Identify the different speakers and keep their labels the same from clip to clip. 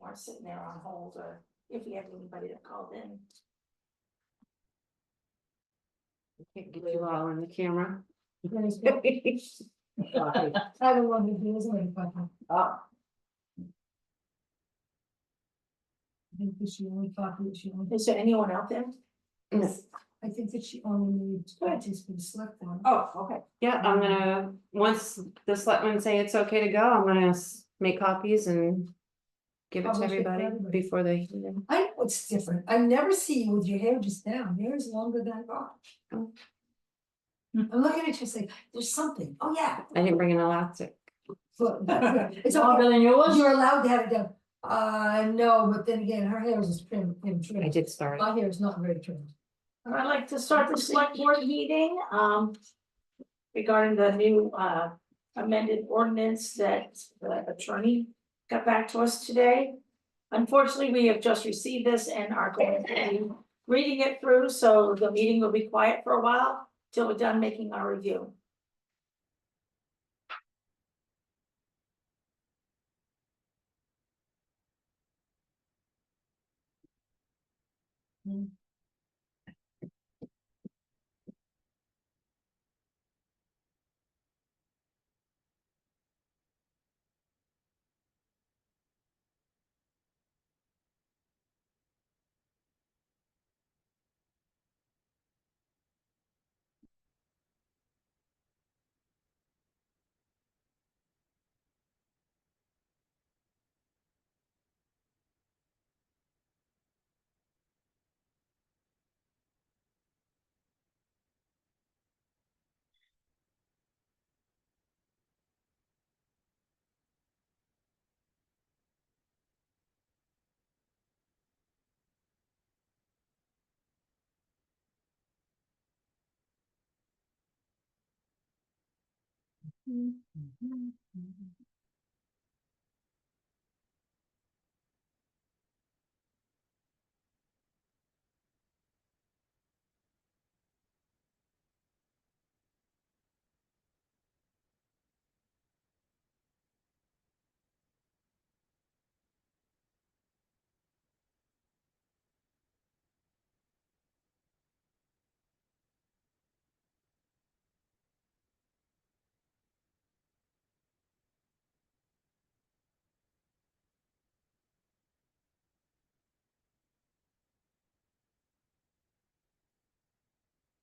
Speaker 1: are sitting there on hold, or if we have anybody that called in.
Speaker 2: Can't get you all on the camera.
Speaker 3: I don't want to do this anymore. I think that she only copied, she only,
Speaker 1: Is there anyone out there?
Speaker 2: Yes.
Speaker 3: I think that she only needs copies for the select one.
Speaker 1: Oh, okay.
Speaker 2: Yeah, I'm gonna, once the selectmen say it's okay to go, I'm gonna make copies and give it to
Speaker 3: Publish it for
Speaker 2: everybody
Speaker 3: everybody.
Speaker 2: before they.
Speaker 3: I know it's different. I never see you with your hair just down. Your hair is longer than I thought.
Speaker 2: Oh.
Speaker 3: I'm looking at you saying, there's something. Oh, yeah.
Speaker 2: I didn't bring an elastic.
Speaker 3: But it's
Speaker 1: Longer
Speaker 3: okay.
Speaker 1: than yours?
Speaker 3: You're allowed to have it done. No, but then again, her hair is just trim.
Speaker 2: I did start.
Speaker 3: My hair is not very trimmed.
Speaker 1: I'd like to start the select board meeting, regarding the new, amended ordinance that the attorney got back to us today. Unfortunately, we have just received this and are going to be reading it through, so the meeting will be quiet for a while till we're done making our review.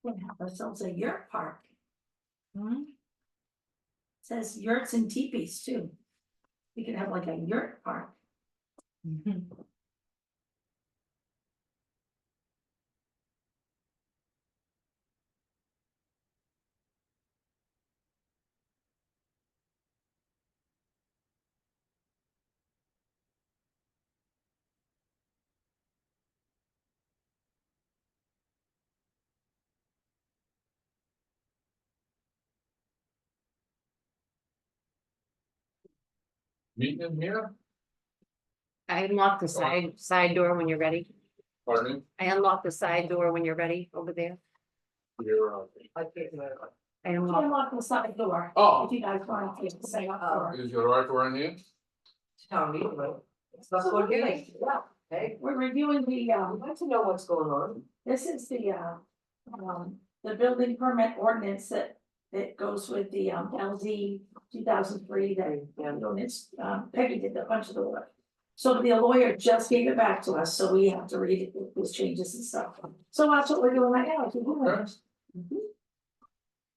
Speaker 1: We have ourselves a yurt park. Says yurts and teepees too. We could have like a yurt park.
Speaker 4: Meeting in here,
Speaker 2: I unlocked the side door when you're ready.
Speaker 4: pardon,
Speaker 2: I unlocked the side door when you're ready over there.
Speaker 4: you're,
Speaker 2: I
Speaker 1: I'm
Speaker 2: unlocked.
Speaker 1: on the side door.
Speaker 4: Oh.
Speaker 1: If you guys want to say up for.
Speaker 4: is your right door in here?
Speaker 5: Town meeting, right?
Speaker 1: So we're doing-
Speaker 5: Hey,
Speaker 1: We're reviewing the,
Speaker 5: I'd like to know what's going on.
Speaker 1: this is the building permit ordinance that goes with the, LD 2003 that, ordinance, Peggy did a bunch of the work. So the lawyer just gave it back to us, so we have to read it with changes and stuff. So that's what we're doing right now. If you want.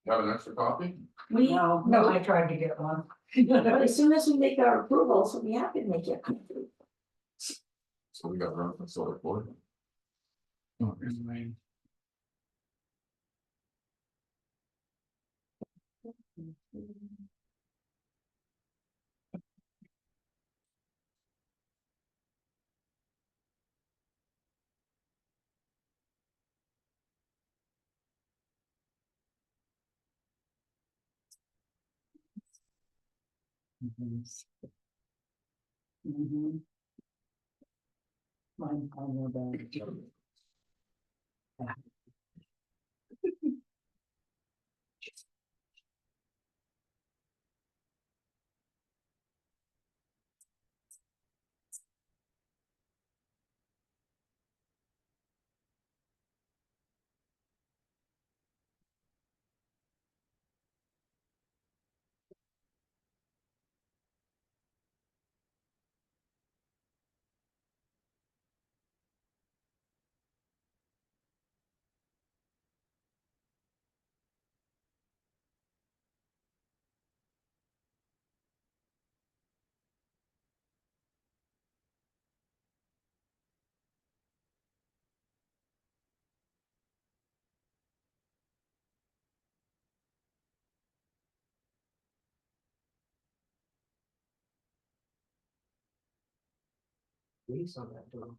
Speaker 4: Have an extra copy?
Speaker 1: We,
Speaker 5: No, I tried to get one.
Speaker 1: but as soon as we make our approvals, we'll be happy to make it.
Speaker 4: So we got run from select board. Oh, here's the name.
Speaker 5: Mine, I know that. Police on that door.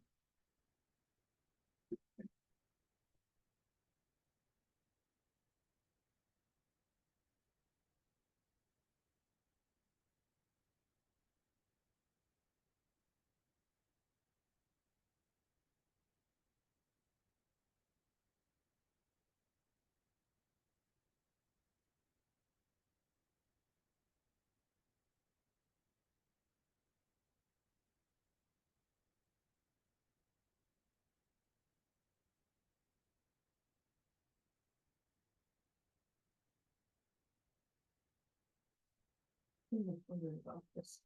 Speaker 3: About this.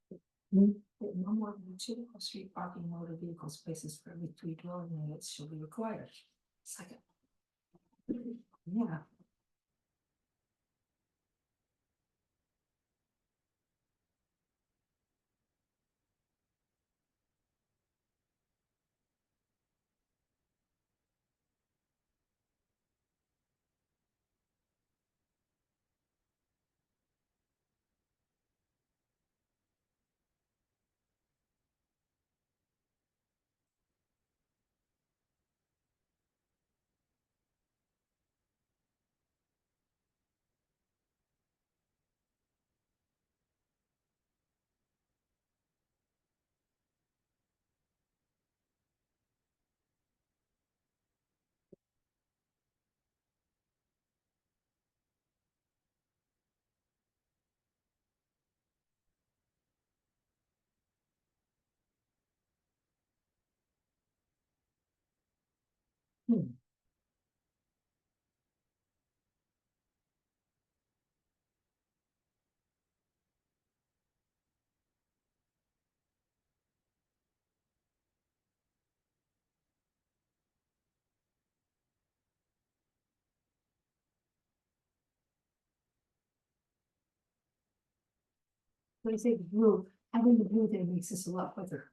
Speaker 3: No more than two off-street parking motor vehicle spaces for every 3 dwelling units shall be required. Second. Yeah. When I say the blue, having the blue there makes this a lot quicker.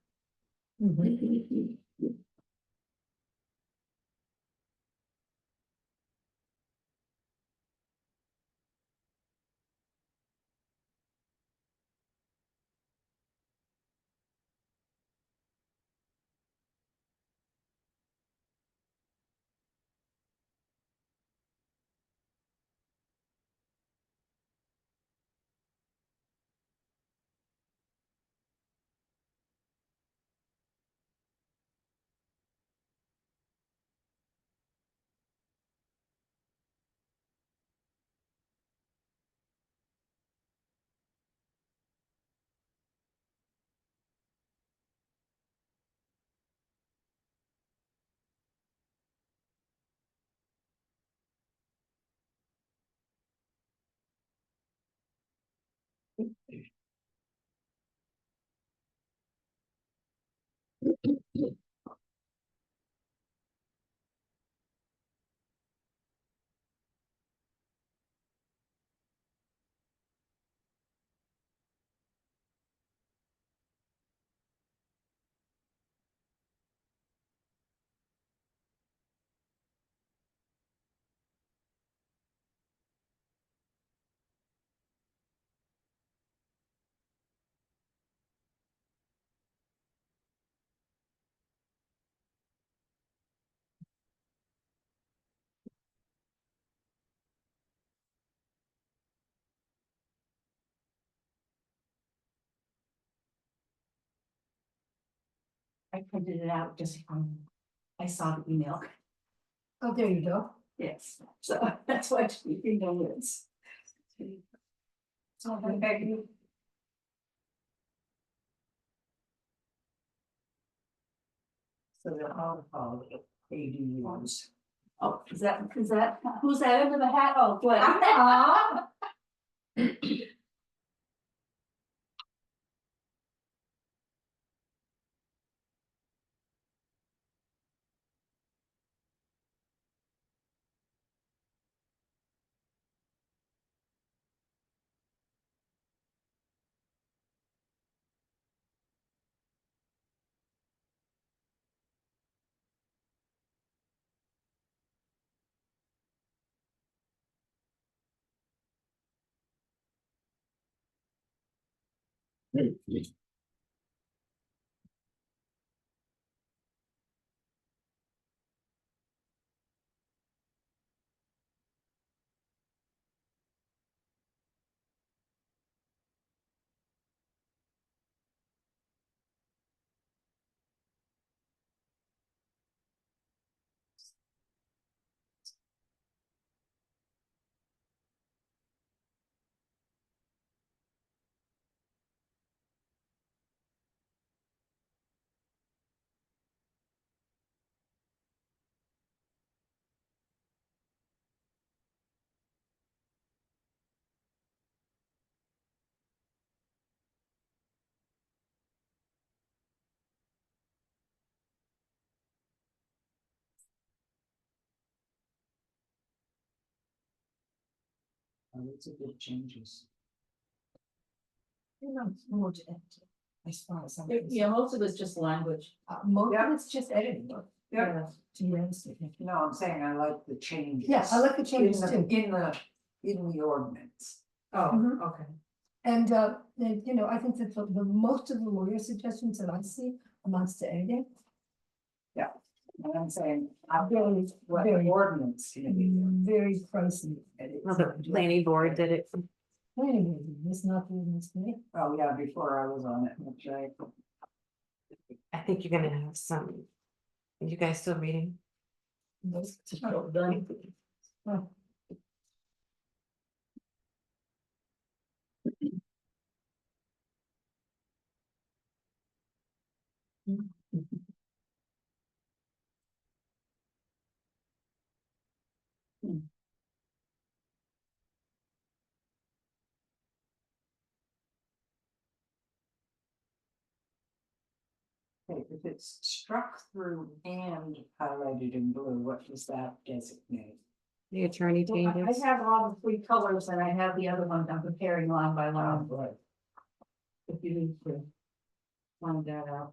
Speaker 1: I printed it out just I saw the email.
Speaker 3: Oh, there you go.
Speaker 1: Yes, so that's what you know it's. So, okay.
Speaker 5: So they're all called ADUs.
Speaker 1: Oh, is that, who's that under the hat? Oh, Glenn.
Speaker 5: It's a good changes.
Speaker 3: You know, more to edit, as far as I'm
Speaker 1: Yeah,
Speaker 3: concerned.
Speaker 1: most of it's just language.
Speaker 3: Most
Speaker 5: Yeah.
Speaker 3: of it's just editing, but.
Speaker 5: Yeah.
Speaker 3: To be honest with you.
Speaker 5: No, I'm saying I like the changes.
Speaker 3: Yeah, I like the changes too.
Speaker 5: In the ordinance.
Speaker 1: Oh,
Speaker 3: Mhm.
Speaker 1: okay.
Speaker 3: And, you know, I think that the most of the lawyer suggestions that I see amounts to editing.
Speaker 5: And I'm saying, I
Speaker 3: Very,
Speaker 5: really, what the
Speaker 3: very-
Speaker 5: ordinance can be.
Speaker 3: Very pricey edits.
Speaker 2: Well, the planning board did it.
Speaker 3: Anyway, it's not the ordinance, me.
Speaker 5: Oh, yeah, before I was on it, that's right.
Speaker 2: I think you're gonna have some. You guys still reading?
Speaker 3: Those.
Speaker 1: Done.
Speaker 3: Oh.
Speaker 5: Okay, if it's struck through and highlighted in blue, what does that designate?
Speaker 2: The attorney
Speaker 1: I
Speaker 2: changes.
Speaker 1: have all the three colors and I have the other one, I'm comparing line by line,
Speaker 5: Right.
Speaker 1: if you need to. Find that out.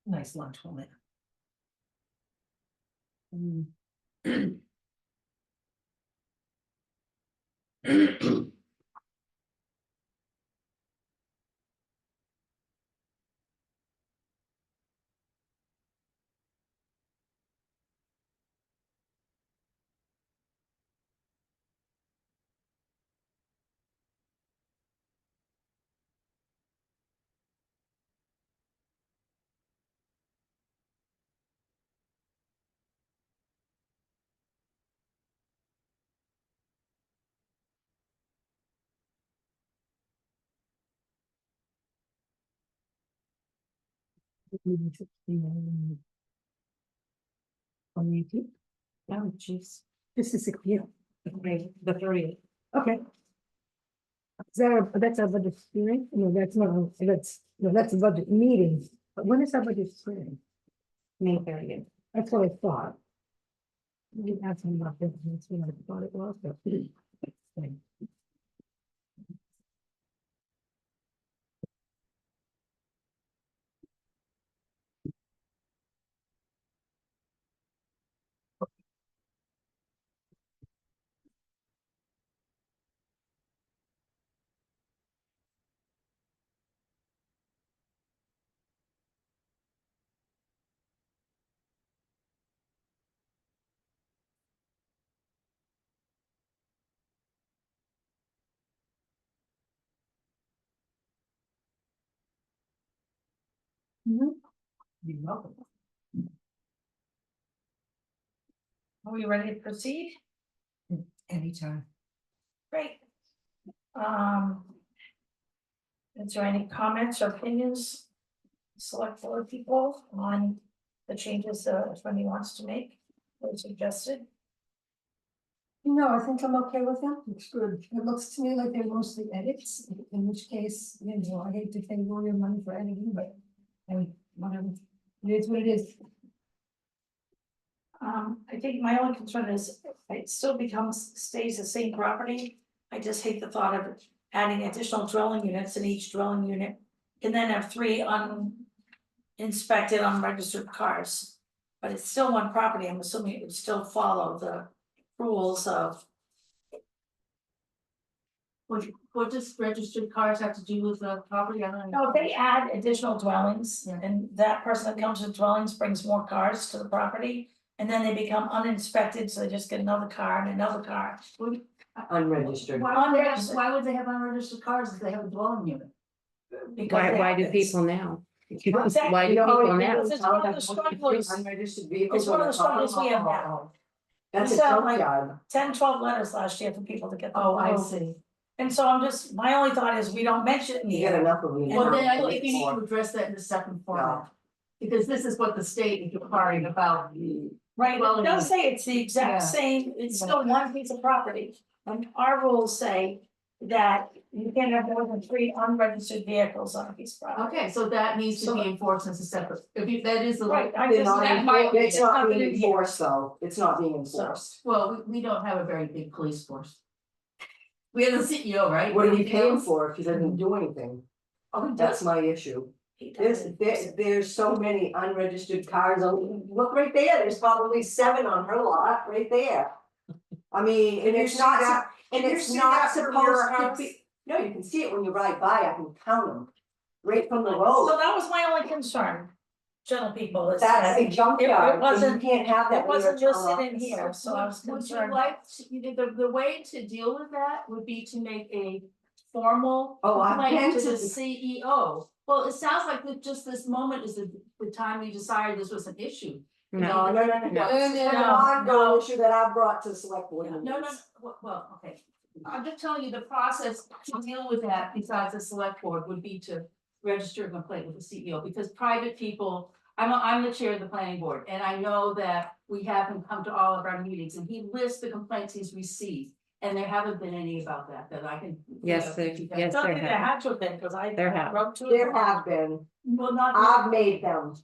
Speaker 3: Nice lunch woman. On YouTube,
Speaker 2: Oh, jeez.
Speaker 3: this is a clear.
Speaker 2: Okay, the 30th.
Speaker 3: Okay. Is that, that's our budget hearing? No, that's not, no, that's a budget meeting, but when is our budget hearing?
Speaker 2: May 30th.
Speaker 3: That's what I thought. We asked him about this, and that's what I thought it was, but. You're welcome.
Speaker 1: Are we ready to proceed?
Speaker 3: Anytime.
Speaker 1: Great. Um. Is there any comments or opinions select board people on the changes the attorney wants to make or suggested?
Speaker 3: No, I think I'm okay with them. Looks good. It looks to me like they're mostly edits, in which case, you know, I hate to pay lawyer money for editing, but I mean, whatever. It is what it is.
Speaker 1: I think my only concern is it still stays the same property. I just hate the thought of adding additional dwelling units in each dwelling unit. And then have 3 uninspected, unregistered cars. But it's still one property, I'm assuming it would still follow the rules of.
Speaker 6: What does registered cars have to do with the property? I don't know.
Speaker 1: No, if they add additional dwellings,
Speaker 6: Yeah.
Speaker 1: and that person that comes with dwellings brings more cars to the property. And then they become uninspected, so they just get another car and another car.
Speaker 5: Unregistered.
Speaker 1: Unregistered.
Speaker 6: Why would they have unregistered cars if they have a dwelling unit?
Speaker 1: Because they
Speaker 2: Why
Speaker 1: have
Speaker 2: do
Speaker 1: this.
Speaker 2: people now?
Speaker 1: Exactly.
Speaker 2: Why do
Speaker 5: You know,
Speaker 2: people
Speaker 5: it
Speaker 2: now?
Speaker 5: was
Speaker 1: It's one of the
Speaker 5: how
Speaker 1: strugglers.
Speaker 5: unregistered vehicles
Speaker 1: It's one of
Speaker 5: on
Speaker 1: the
Speaker 5: top.
Speaker 1: struggles we have now.
Speaker 5: That's
Speaker 1: We
Speaker 5: a
Speaker 1: sell, like,
Speaker 5: junkyard.
Speaker 1: 10, 12 letters last year for people to get. them
Speaker 6: Oh, I
Speaker 1: removed.
Speaker 6: see.
Speaker 1: And so I'm just, my only thought is we don't mention it in
Speaker 5: You get
Speaker 1: here.
Speaker 5: enough of them.
Speaker 6: Well, then I think you need to address that in the second format. Because this is what the state is requiring about.
Speaker 1: Right,
Speaker 6: Well,
Speaker 1: it does say it's the
Speaker 6: yeah.
Speaker 1: exact same, it's still one piece of property. And our rules say that you can't have more than 3 unregistered vehicles on a piece of property.
Speaker 6: Okay, so that needs to
Speaker 1: So-
Speaker 6: be enforced as a separate, if you, that is the.
Speaker 1: Right, I
Speaker 5: They're
Speaker 1: just,
Speaker 5: not
Speaker 1: that might be,
Speaker 5: it's
Speaker 1: it's
Speaker 5: not
Speaker 1: not
Speaker 5: being
Speaker 1: in here.
Speaker 5: enforced though, it's not being enforced.
Speaker 6: Well, we don't have a very big police force. We have the CEO, right?
Speaker 5: What are we
Speaker 6: Anything
Speaker 5: paying
Speaker 6: else?
Speaker 5: for if he doesn't do anything?
Speaker 6: Oh, he
Speaker 5: That's
Speaker 6: does.
Speaker 5: my issue.
Speaker 1: He
Speaker 5: There's,
Speaker 1: doesn't.
Speaker 5: there's so many unregistered cars, look right there, there's probably 7 on her lot, right there. I mean, and it's not, and it's not supposed to be, no, you can see it when you ride by, I can count them. Right from the
Speaker 1: So
Speaker 5: road,
Speaker 1: that was my only concern, gentle people, is
Speaker 5: that's
Speaker 1: that
Speaker 5: a junkyard, and you
Speaker 1: wasn't-
Speaker 5: can't have that
Speaker 1: it
Speaker 5: in your
Speaker 1: wasn't
Speaker 5: town
Speaker 1: listed in
Speaker 5: office.
Speaker 1: here, so I was
Speaker 6: Would you
Speaker 1: concerned.
Speaker 6: like, the way to deal with that would be to make a formal
Speaker 5: Oh, I've been
Speaker 6: complaint to
Speaker 5: to
Speaker 6: the
Speaker 5: the-
Speaker 6: CEO. Well, it sounds like that just this moment is the time we decided this was an issue.
Speaker 5: No, no, no, no,
Speaker 2: No.
Speaker 5: this is an
Speaker 1: No,
Speaker 5: ongoing
Speaker 1: no.
Speaker 5: issue that I've brought to the select board.
Speaker 6: No, well, okay, I'm just telling you, the process to deal with that besides the select board would be to register a complaint with the CEO, because private people. I'm the chair of the planning board, and I know that we have him come to all of our meetings, and he lists the complaints he's received. And there haven't been any about that I can.
Speaker 2: Yes, there-
Speaker 1: I
Speaker 2: yes.
Speaker 1: don't think there had to have been, because I
Speaker 2: There have.
Speaker 1: wrote to it.
Speaker 5: There have been,
Speaker 6: Well, not.
Speaker 5: I've made them.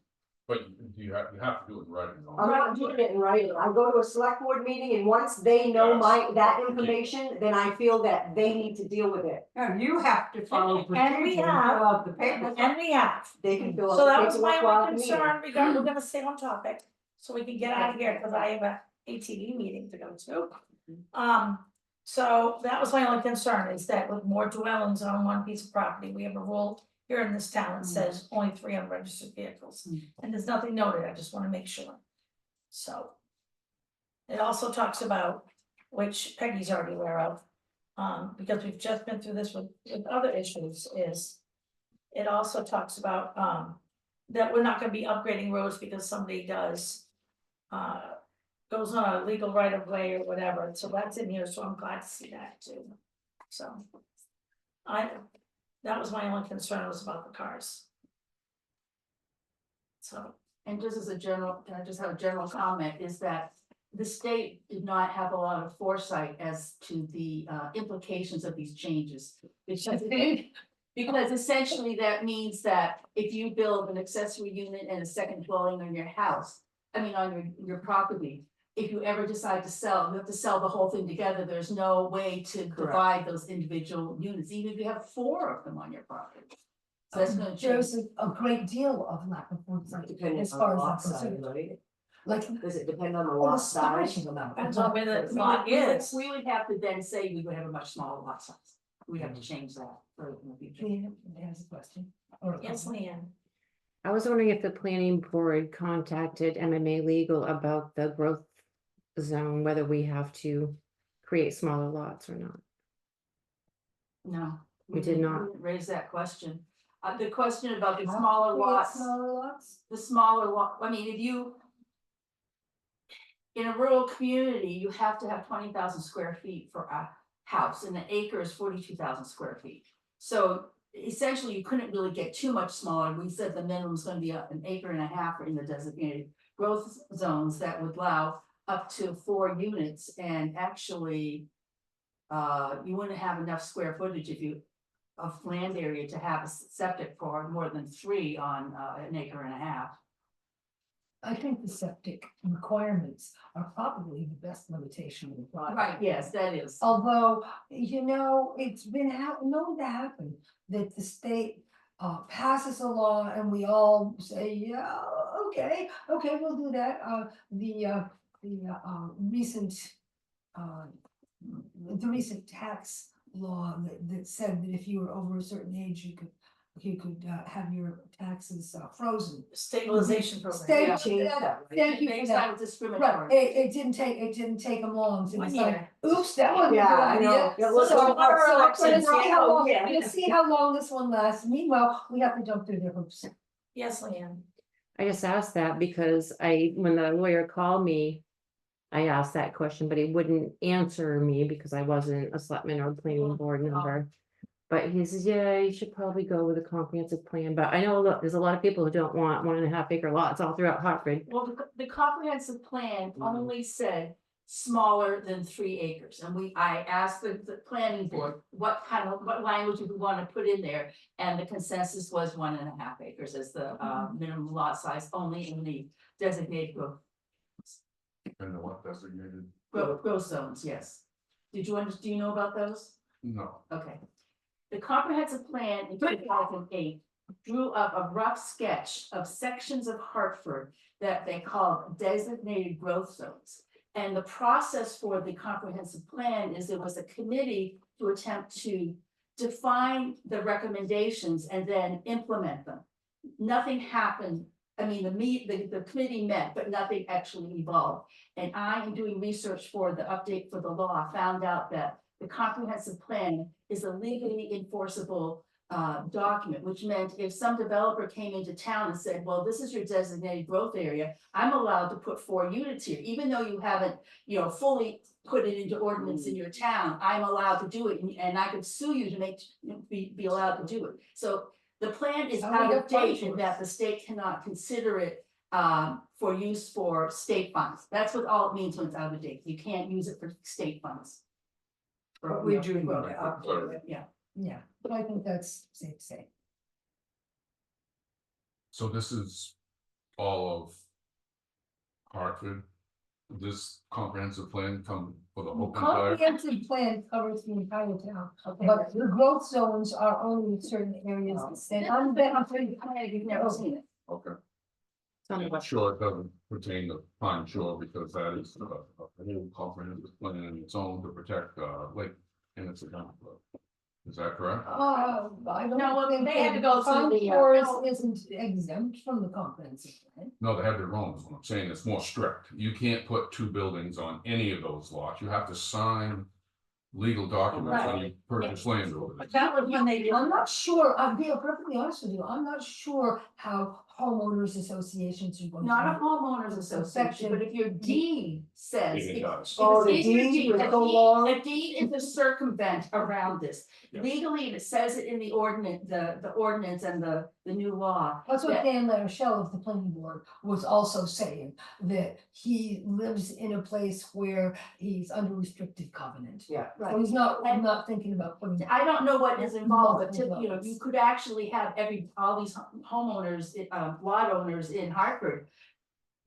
Speaker 4: But you have to do it in writing. though.
Speaker 5: I'm not doing it in writing, I go to a select board meeting and once they know that information, then I feel that they need to deal with it.
Speaker 3: You have to
Speaker 1: follow And we have.
Speaker 3: the
Speaker 1: And we have.
Speaker 5: They can fill out
Speaker 1: So
Speaker 5: the
Speaker 1: that was my
Speaker 5: paperwork while
Speaker 1: only
Speaker 5: I'm meeting.
Speaker 1: concern regarding, we're gonna stay on topic, so we can get out of here, because I have a ATV meeting to go to. So that was my only concern, is that with more dwellings on one piece of property, we have a rule here in this town that says only 3 unregistered vehicles. And there's nothing noted, I just wanna make sure. So. It also talks about, which Peggy's already aware of, because we've just been through this with other issues, is. It also talks about, that we're not gonna be upgrading roads because somebody does. Goes on a legal right of way or whatever, so that's in here, so I'm glad to see that too. So. That was my only concern, was about the cars. So,
Speaker 6: And just as a general, can I just have a general comment, is that the state did not have a lot of foresight as to the implications of these changes. Because essentially that means that if you build an accessory unit and a second dwelling on your house, I mean, on your property. If you ever decide to sell, you have to sell the whole thing together, there's no way to divide those individual units, even if you have 4 of them on your property. So that's gonna change.
Speaker 3: There's a great deal of lack of foresight
Speaker 5: Depending
Speaker 3: as
Speaker 5: on
Speaker 3: far
Speaker 5: the
Speaker 3: as
Speaker 5: lot
Speaker 3: I'm
Speaker 5: size,
Speaker 3: concerned.
Speaker 5: right?
Speaker 3: Like,
Speaker 5: Does it depend on the
Speaker 3: well,
Speaker 5: lot
Speaker 3: the
Speaker 5: size?
Speaker 3: astonishing amount.
Speaker 1: depends on where the
Speaker 6: We
Speaker 1: lot
Speaker 6: would-
Speaker 1: is.
Speaker 6: We would have to then say we would have a much smaller lot size. We'd have to change that for in the future.
Speaker 3: Leanne has a question. Or a
Speaker 1: Yes,
Speaker 3: comment.
Speaker 1: Leanne.
Speaker 2: I was wondering if the planning board contacted MMA Legal about the growth zone, whether we have to create smaller lots or not.
Speaker 6: No.
Speaker 2: We did not.
Speaker 6: didn't Raise that question. The question about the
Speaker 3: How
Speaker 6: smaller
Speaker 3: to create
Speaker 6: lots,
Speaker 3: Smaller lots?
Speaker 6: the smaller lot, I mean, if you. In a rural community, you have to have 20,000 square feet for a house, and an acre is 42,000 square feet. So essentially you couldn't really get too much smaller. We said the minimum's gonna be an acre and a half in the designated growth zones that would allow up to 4 units, and actually you wouldn't have enough square footage if you, of land area to have a septic for more than 3 on an acre and a half.
Speaker 3: I think the septic requirements are probably the best limitation of the project.
Speaker 6: Right, yes, that is.
Speaker 3: Although, you know, it's been known to happen that the state passes a law and we all say, yeah, okay, we'll do that. The recent tax law that said that if you were over a certain age, you could have your taxes frozen.
Speaker 1: Stabilization program.
Speaker 3: State-
Speaker 5: Change that, right?
Speaker 3: Thank you
Speaker 6: They
Speaker 3: for
Speaker 6: thought
Speaker 3: that.
Speaker 6: it was discriminatory.
Speaker 3: Right, it didn't take them long to
Speaker 1: 1
Speaker 3: decide,
Speaker 1: year.
Speaker 3: oops, that wasn't a
Speaker 5: Yeah,
Speaker 3: good
Speaker 5: I
Speaker 3: idea.
Speaker 5: know. It was
Speaker 3: So-
Speaker 5: one of our
Speaker 3: so
Speaker 5: elections,
Speaker 3: let's see how long-
Speaker 5: yeah.
Speaker 3: let's see how long this one lasts. Meanwhile, we have to jump through the hoops.
Speaker 1: Yes, Leanne.
Speaker 2: I just asked that because when the lawyer called me, I asked that question, but he wouldn't answer me because I wasn't a selectman or planning board member. But he says, yeah, you should probably go with a comprehensive plan, but I know, look, there's a lot of people who don't want 1.5 acre lots all throughout Hartford.
Speaker 6: Well, the comprehensive plan only said smaller than 3 acres, and I asked the planning board, what language would we wanna put in there? And the consensus was 1.5 acres as the minimum lot size, only in the designated
Speaker 4: And the what designated?
Speaker 6: growth zones, yes. Do you know about those?
Speaker 4: No.
Speaker 6: Okay. The comprehensive plan in 2008 drew up a rough sketch of sections of Hartford that they called designated growth zones. And the process for the comprehensive plan is there was a committee to attempt to define the recommendations and then implement them. Nothing happened. I mean, the committee met, but nothing actually evolved. And I, in doing research for the update for the law, found out that the comprehensive plan is a legally enforceable document, which meant if some developer came into town and said, well, this is your designated growth area, I'm allowed to put 4 units here, even though you haven't, fully put it into ordinance in your town, I'm allowed to do it, and I could sue you to be allowed to do it. So the plan is
Speaker 3: How we
Speaker 6: out
Speaker 3: get
Speaker 6: of date
Speaker 3: funding.
Speaker 6: in that the state cannot consider it for use for state funds. That's what all it means when it's out of date. You can't use it for state funds.
Speaker 5: But we do need to update it.
Speaker 6: Yeah.
Speaker 3: Yeah, but I think that's safe to say.
Speaker 4: So this is all of Hartford? This comprehensive plan come for the whole entire?
Speaker 3: Comprehensive plan covers the entire town,
Speaker 6: Okay.
Speaker 3: but the growth zones are only in certain areas. And I'm betting
Speaker 6: You've never seen it.
Speaker 4: Okay.
Speaker 2: It's on the
Speaker 4: I'm
Speaker 2: web-
Speaker 4: sure it doesn't pertain to Pine Shore because that is a whole comprehensive plan in its own to protect Lake and its account. Is that correct?
Speaker 3: I don't
Speaker 6: No, well,
Speaker 3: think
Speaker 6: they had to
Speaker 3: that
Speaker 6: go through
Speaker 3: Pine
Speaker 6: the,
Speaker 3: Forest isn't exempt from the comprehensive plan.
Speaker 4: No, they have their own, is what I'm saying, it's more strict. You can't put 2 buildings on any of those lots, you have to sign legal documents when you purchase land over there.
Speaker 1: That was when they did.
Speaker 3: I'm not sure, I'll be perfectly honest with you, I'm not sure how homeowners associations are going to.
Speaker 6: Not a homeowners association, but if your deed says.
Speaker 4: It does.
Speaker 5: Oh, the
Speaker 6: If your
Speaker 5: deed would
Speaker 6: a
Speaker 5: go
Speaker 6: deed-
Speaker 5: along?
Speaker 6: A deed is to circumvent around this.
Speaker 4: Yeah.
Speaker 6: Legally, it says it in the ordinance, the ordinance and the new law.
Speaker 3: That's what
Speaker 6: that-
Speaker 3: Dan Larochelle of the planning board was also saying, that he lives in a place where he's under restricted covenant.
Speaker 5: Yeah.
Speaker 3: So he's not,
Speaker 6: And-
Speaker 3: not thinking about putting.
Speaker 6: I don't know what is involved, but
Speaker 3: Multiple
Speaker 6: you
Speaker 3: lots.
Speaker 6: could actually have all these homeowners, lot owners in Hartford.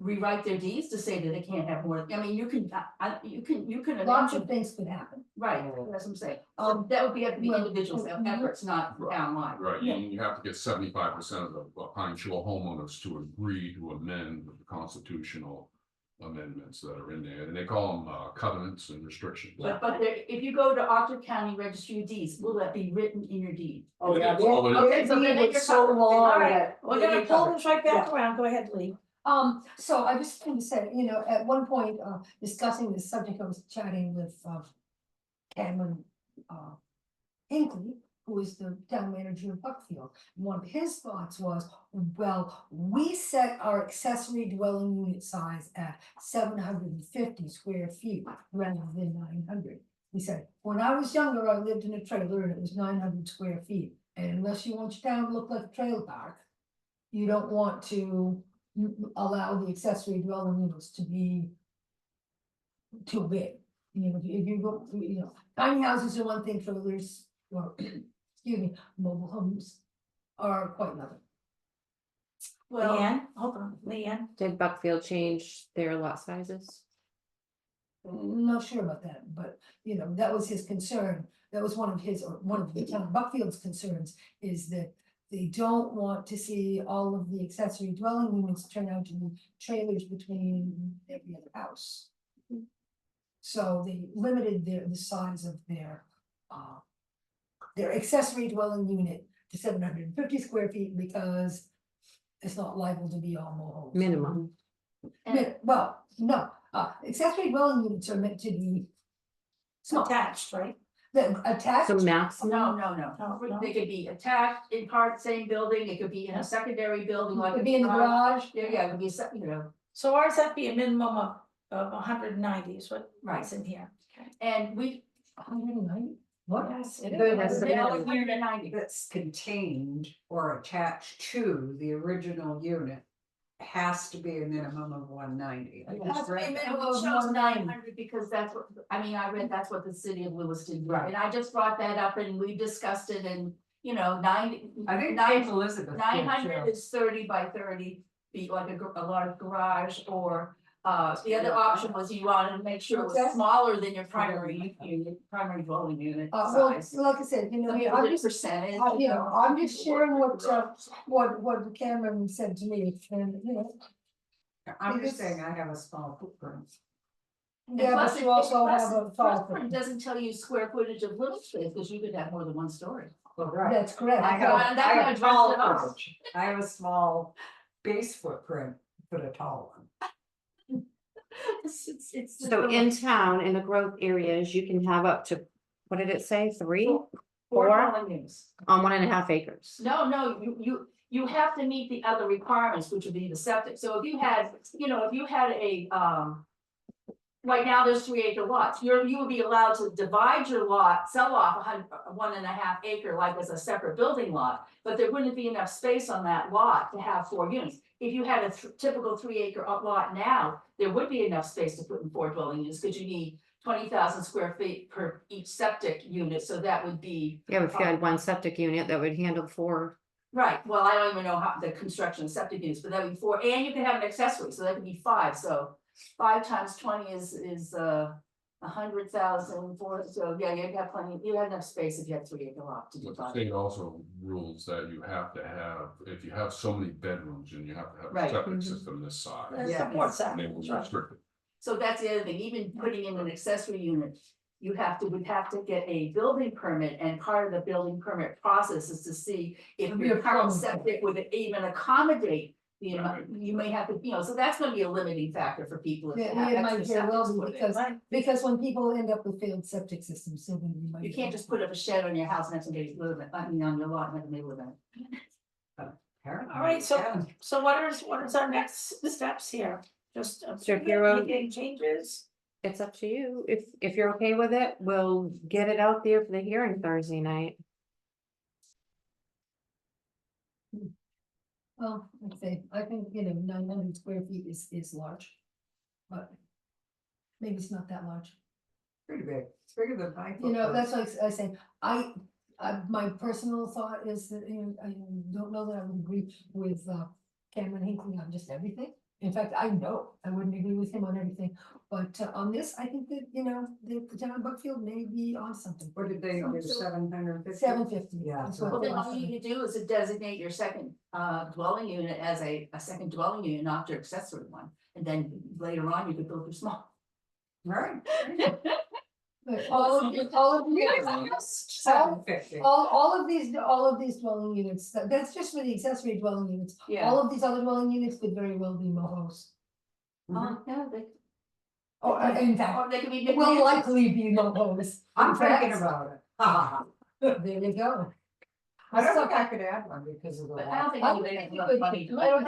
Speaker 6: Rewrite their deeds to say that they can't have more, I mean, you can
Speaker 3: Lots
Speaker 6: imagine,
Speaker 3: of things could happen.
Speaker 6: right, that's what I'm saying. That would be up to the
Speaker 3: Well,
Speaker 6: individual's
Speaker 3: mhm.
Speaker 6: efforts, not
Speaker 4: Right.
Speaker 6: townwide.
Speaker 4: Right, and you have to get 75% of the Pine Shore homeowners to agree to amend the constitutional amendments that are in there, and they call them covenants and restrictions.
Speaker 6: But if you go to Otter County Registry of Deeds, will that be written in your deed?
Speaker 5: Oh, yeah,
Speaker 4: Oh, it is.
Speaker 6: Okay, so then
Speaker 5: their deed
Speaker 6: you're
Speaker 5: was so
Speaker 6: covered.
Speaker 5: long
Speaker 1: All right,
Speaker 5: that.
Speaker 1: we're gonna pull this right back around. Go ahead, Lee.
Speaker 3: So I just want to say, at one point, discussing this subject, I was chatting with, Cameron, Hinckley, who is the town manager of Buckfield. One of his thoughts was, well, we set our accessory dwelling unit size at 750 square feet rather than 900. He said, when I was younger, I lived in a trailer and it was 900 square feet. And unless you want your town to look like a trailer park, you don't want to allow the accessory dwelling units to be too big. You know, if you go, you know, tiny houses are one thing, trailers, or, excuse me, mobile homes are quite another.
Speaker 6: Well,
Speaker 1: Leanne, hold on, Leanne.
Speaker 2: Did Buckfield change their lot sizes?
Speaker 3: Not sure about that, but, you know, that was his concern. That was one of his, or one of the town Buckfield's concerns, is that they don't want to see all of the accessory dwelling units turn out to be trailers between every other house. So they limited the size of their accessory dwelling unit to 750 square feet because it's not liable to be all moles.
Speaker 2: Minimum.
Speaker 3: Well, no, accessory dwelling units are meant to be small,
Speaker 1: Attached, right?
Speaker 3: attached.
Speaker 2: So maximum,
Speaker 6: no,
Speaker 1: No.
Speaker 6: they could be attached in part same building, it could be in a secondary building like.
Speaker 3: Could be in the garage.
Speaker 6: Yeah, it could be, you know,
Speaker 1: So ours have to be a minimum of 190 is what
Speaker 6: Right.
Speaker 1: is in here.
Speaker 6: and we.
Speaker 3: 190? What?
Speaker 1: Yes, it
Speaker 7: The-
Speaker 1: is.
Speaker 2: Yes,
Speaker 6: They
Speaker 2: it
Speaker 6: all
Speaker 2: is.
Speaker 6: agree to 90.
Speaker 7: That's contained or attached to the original unit has to be a minimum of 190. I
Speaker 3: It
Speaker 7: just
Speaker 3: has to be a
Speaker 7: read that.
Speaker 3: minimum
Speaker 6: And we
Speaker 3: of
Speaker 6: chose
Speaker 3: 190.
Speaker 6: 900 because that's what, I mean, I read that's what the city of Lewiston did,
Speaker 7: Right.
Speaker 6: and I just brought that up and we discussed it and, you know, 90.
Speaker 7: I think
Speaker 6: nine-
Speaker 7: Cape Elizabeth. did,
Speaker 6: 900
Speaker 7: too.
Speaker 6: is 30 by 30, be like a large garage, or, the other
Speaker 7: Yeah.
Speaker 6: option was you wanted to make sure it was
Speaker 3: Okay.
Speaker 6: smaller than your primary unit, primary dwelling unit
Speaker 3: Well,
Speaker 6: size.
Speaker 3: like I said, you know,
Speaker 6: Some
Speaker 3: I'm
Speaker 6: people did
Speaker 3: just,
Speaker 6: percentage.
Speaker 3: you know, I'm just sharing what Cameron said to me, and, you know.
Speaker 7: I'm
Speaker 3: Because-
Speaker 7: just saying I have a small footprint.
Speaker 6: And
Speaker 3: Yeah,
Speaker 6: plus
Speaker 3: but
Speaker 6: it-
Speaker 3: you also
Speaker 6: plus-
Speaker 3: have a
Speaker 6: plus
Speaker 3: file.
Speaker 6: It doesn't tell you square footage of living space, because you could have more than one story.
Speaker 7: Well, right.
Speaker 3: That's correct.
Speaker 7: I
Speaker 6: That's why-
Speaker 7: have,
Speaker 6: that's
Speaker 7: I
Speaker 6: why I
Speaker 7: have
Speaker 6: dressed
Speaker 7: tall
Speaker 6: it up.
Speaker 7: footage. I have a small base footprint, but a tall one.
Speaker 6: It's.
Speaker 2: so in town, in the growth areas, you can have up to, what did it say, 3
Speaker 6: Four
Speaker 2: four?
Speaker 6: dwelling units.
Speaker 2: on 1.5 acres?
Speaker 6: No, you have to meet the other requirements, which would be the septic. So if you had, you know, if you had a, right now there's 3 acre lots, you would be allowed to divide your lot, sell off 1.5 acre like as a separate building lot. But there wouldn't be enough space on that lot to have 4 units. If you had a typical 3 acre lot now, there would be enough space to put in 4 dwelling units, because you need 20,000 square feet per each septic unit, so that would be.
Speaker 2: Yeah, if you had one septic unit that would handle 4.
Speaker 6: Right, well, I don't even know how the construction of septic units, but that would be 4, and you can have an accessory, so that could be 5, so. 5 times 20 is 100,000 for, so yeah, you have plenty, you have enough space if you have 3 acre lot to
Speaker 4: But the
Speaker 6: divide.
Speaker 4: state also rules that you have to have, if you have so many bedrooms, and you have to have a
Speaker 6: Right.
Speaker 4: septic
Speaker 2: Mhm.
Speaker 4: system this size.
Speaker 1: That
Speaker 7: Yeah.
Speaker 1: supports that,
Speaker 4: They will
Speaker 1: sure.
Speaker 4: restrict it.
Speaker 6: So that's the other thing, even putting in an accessory unit, you would have to get a building permit, and part of the building permit process is to see if
Speaker 3: It'd be
Speaker 6: your
Speaker 3: a
Speaker 6: current
Speaker 3: plumbing
Speaker 6: septic would even accommodate the amount,
Speaker 4: Right.
Speaker 6: you may have to, you know, so that's gonna be a limiting factor for people if they
Speaker 3: Yeah,
Speaker 6: have
Speaker 3: it might
Speaker 6: extra
Speaker 3: very well
Speaker 6: septic.
Speaker 3: be, because,
Speaker 1: Right.
Speaker 3: because when people end up with failed septic systems, so then you might.
Speaker 6: You can't just put up a shed on your house and have somebody live in it, I mean, on your lot and have somebody live in it.
Speaker 7: Apparently,
Speaker 1: All right, so,
Speaker 7: yeah.
Speaker 1: so what is our next steps here? Just
Speaker 2: So if you're on-
Speaker 1: making changes?
Speaker 2: It's up to you. If you're okay with it, we'll get it out there for the hearing Thursday night.
Speaker 3: Well, I'd say, I think, you know, 900 square feet is large. But maybe it's not that large.
Speaker 7: Pretty big. It's bigger than my.
Speaker 3: You know,
Speaker 7: footprint.
Speaker 3: that's like I say, my personal thought is that, you know, I don't know that I would agree with Cameron Hinckley on just everything. In fact, I know I wouldn't agree with him on everything, but on this, I think that, you know, the town of Buckfield may be on something.
Speaker 7: What did they do,
Speaker 6: So-
Speaker 7: 750?
Speaker 3: 750.
Speaker 7: Yeah,
Speaker 3: that's
Speaker 7: so-
Speaker 3: what
Speaker 6: Well,
Speaker 3: they
Speaker 6: then all
Speaker 3: offered.
Speaker 6: you need to do is to designate your second dwelling unit as a second dwelling unit, not your accessory one. And then later on, you could build your small.
Speaker 7: Right.
Speaker 3: But all of these,
Speaker 7: 750.
Speaker 3: all of these dwelling units, that's just for the accessory dwelling units. All of these other dwelling units could very well be mohos.
Speaker 6: Yeah, they,
Speaker 3: Or in fact,
Speaker 6: or they could be.
Speaker 3: will
Speaker 6: McMansions.
Speaker 3: likely be mohos.
Speaker 7: I'm
Speaker 3: In fact,
Speaker 7: thinking about it. Ha, ha, ha.
Speaker 3: There you go.
Speaker 7: I don't think I could add one because of the.
Speaker 6: But I don't think
Speaker 3: I don't
Speaker 6: anybody
Speaker 3: think
Speaker 6: has
Speaker 3: you
Speaker 6: enough
Speaker 3: could-
Speaker 6: money to.
Speaker 3: I don't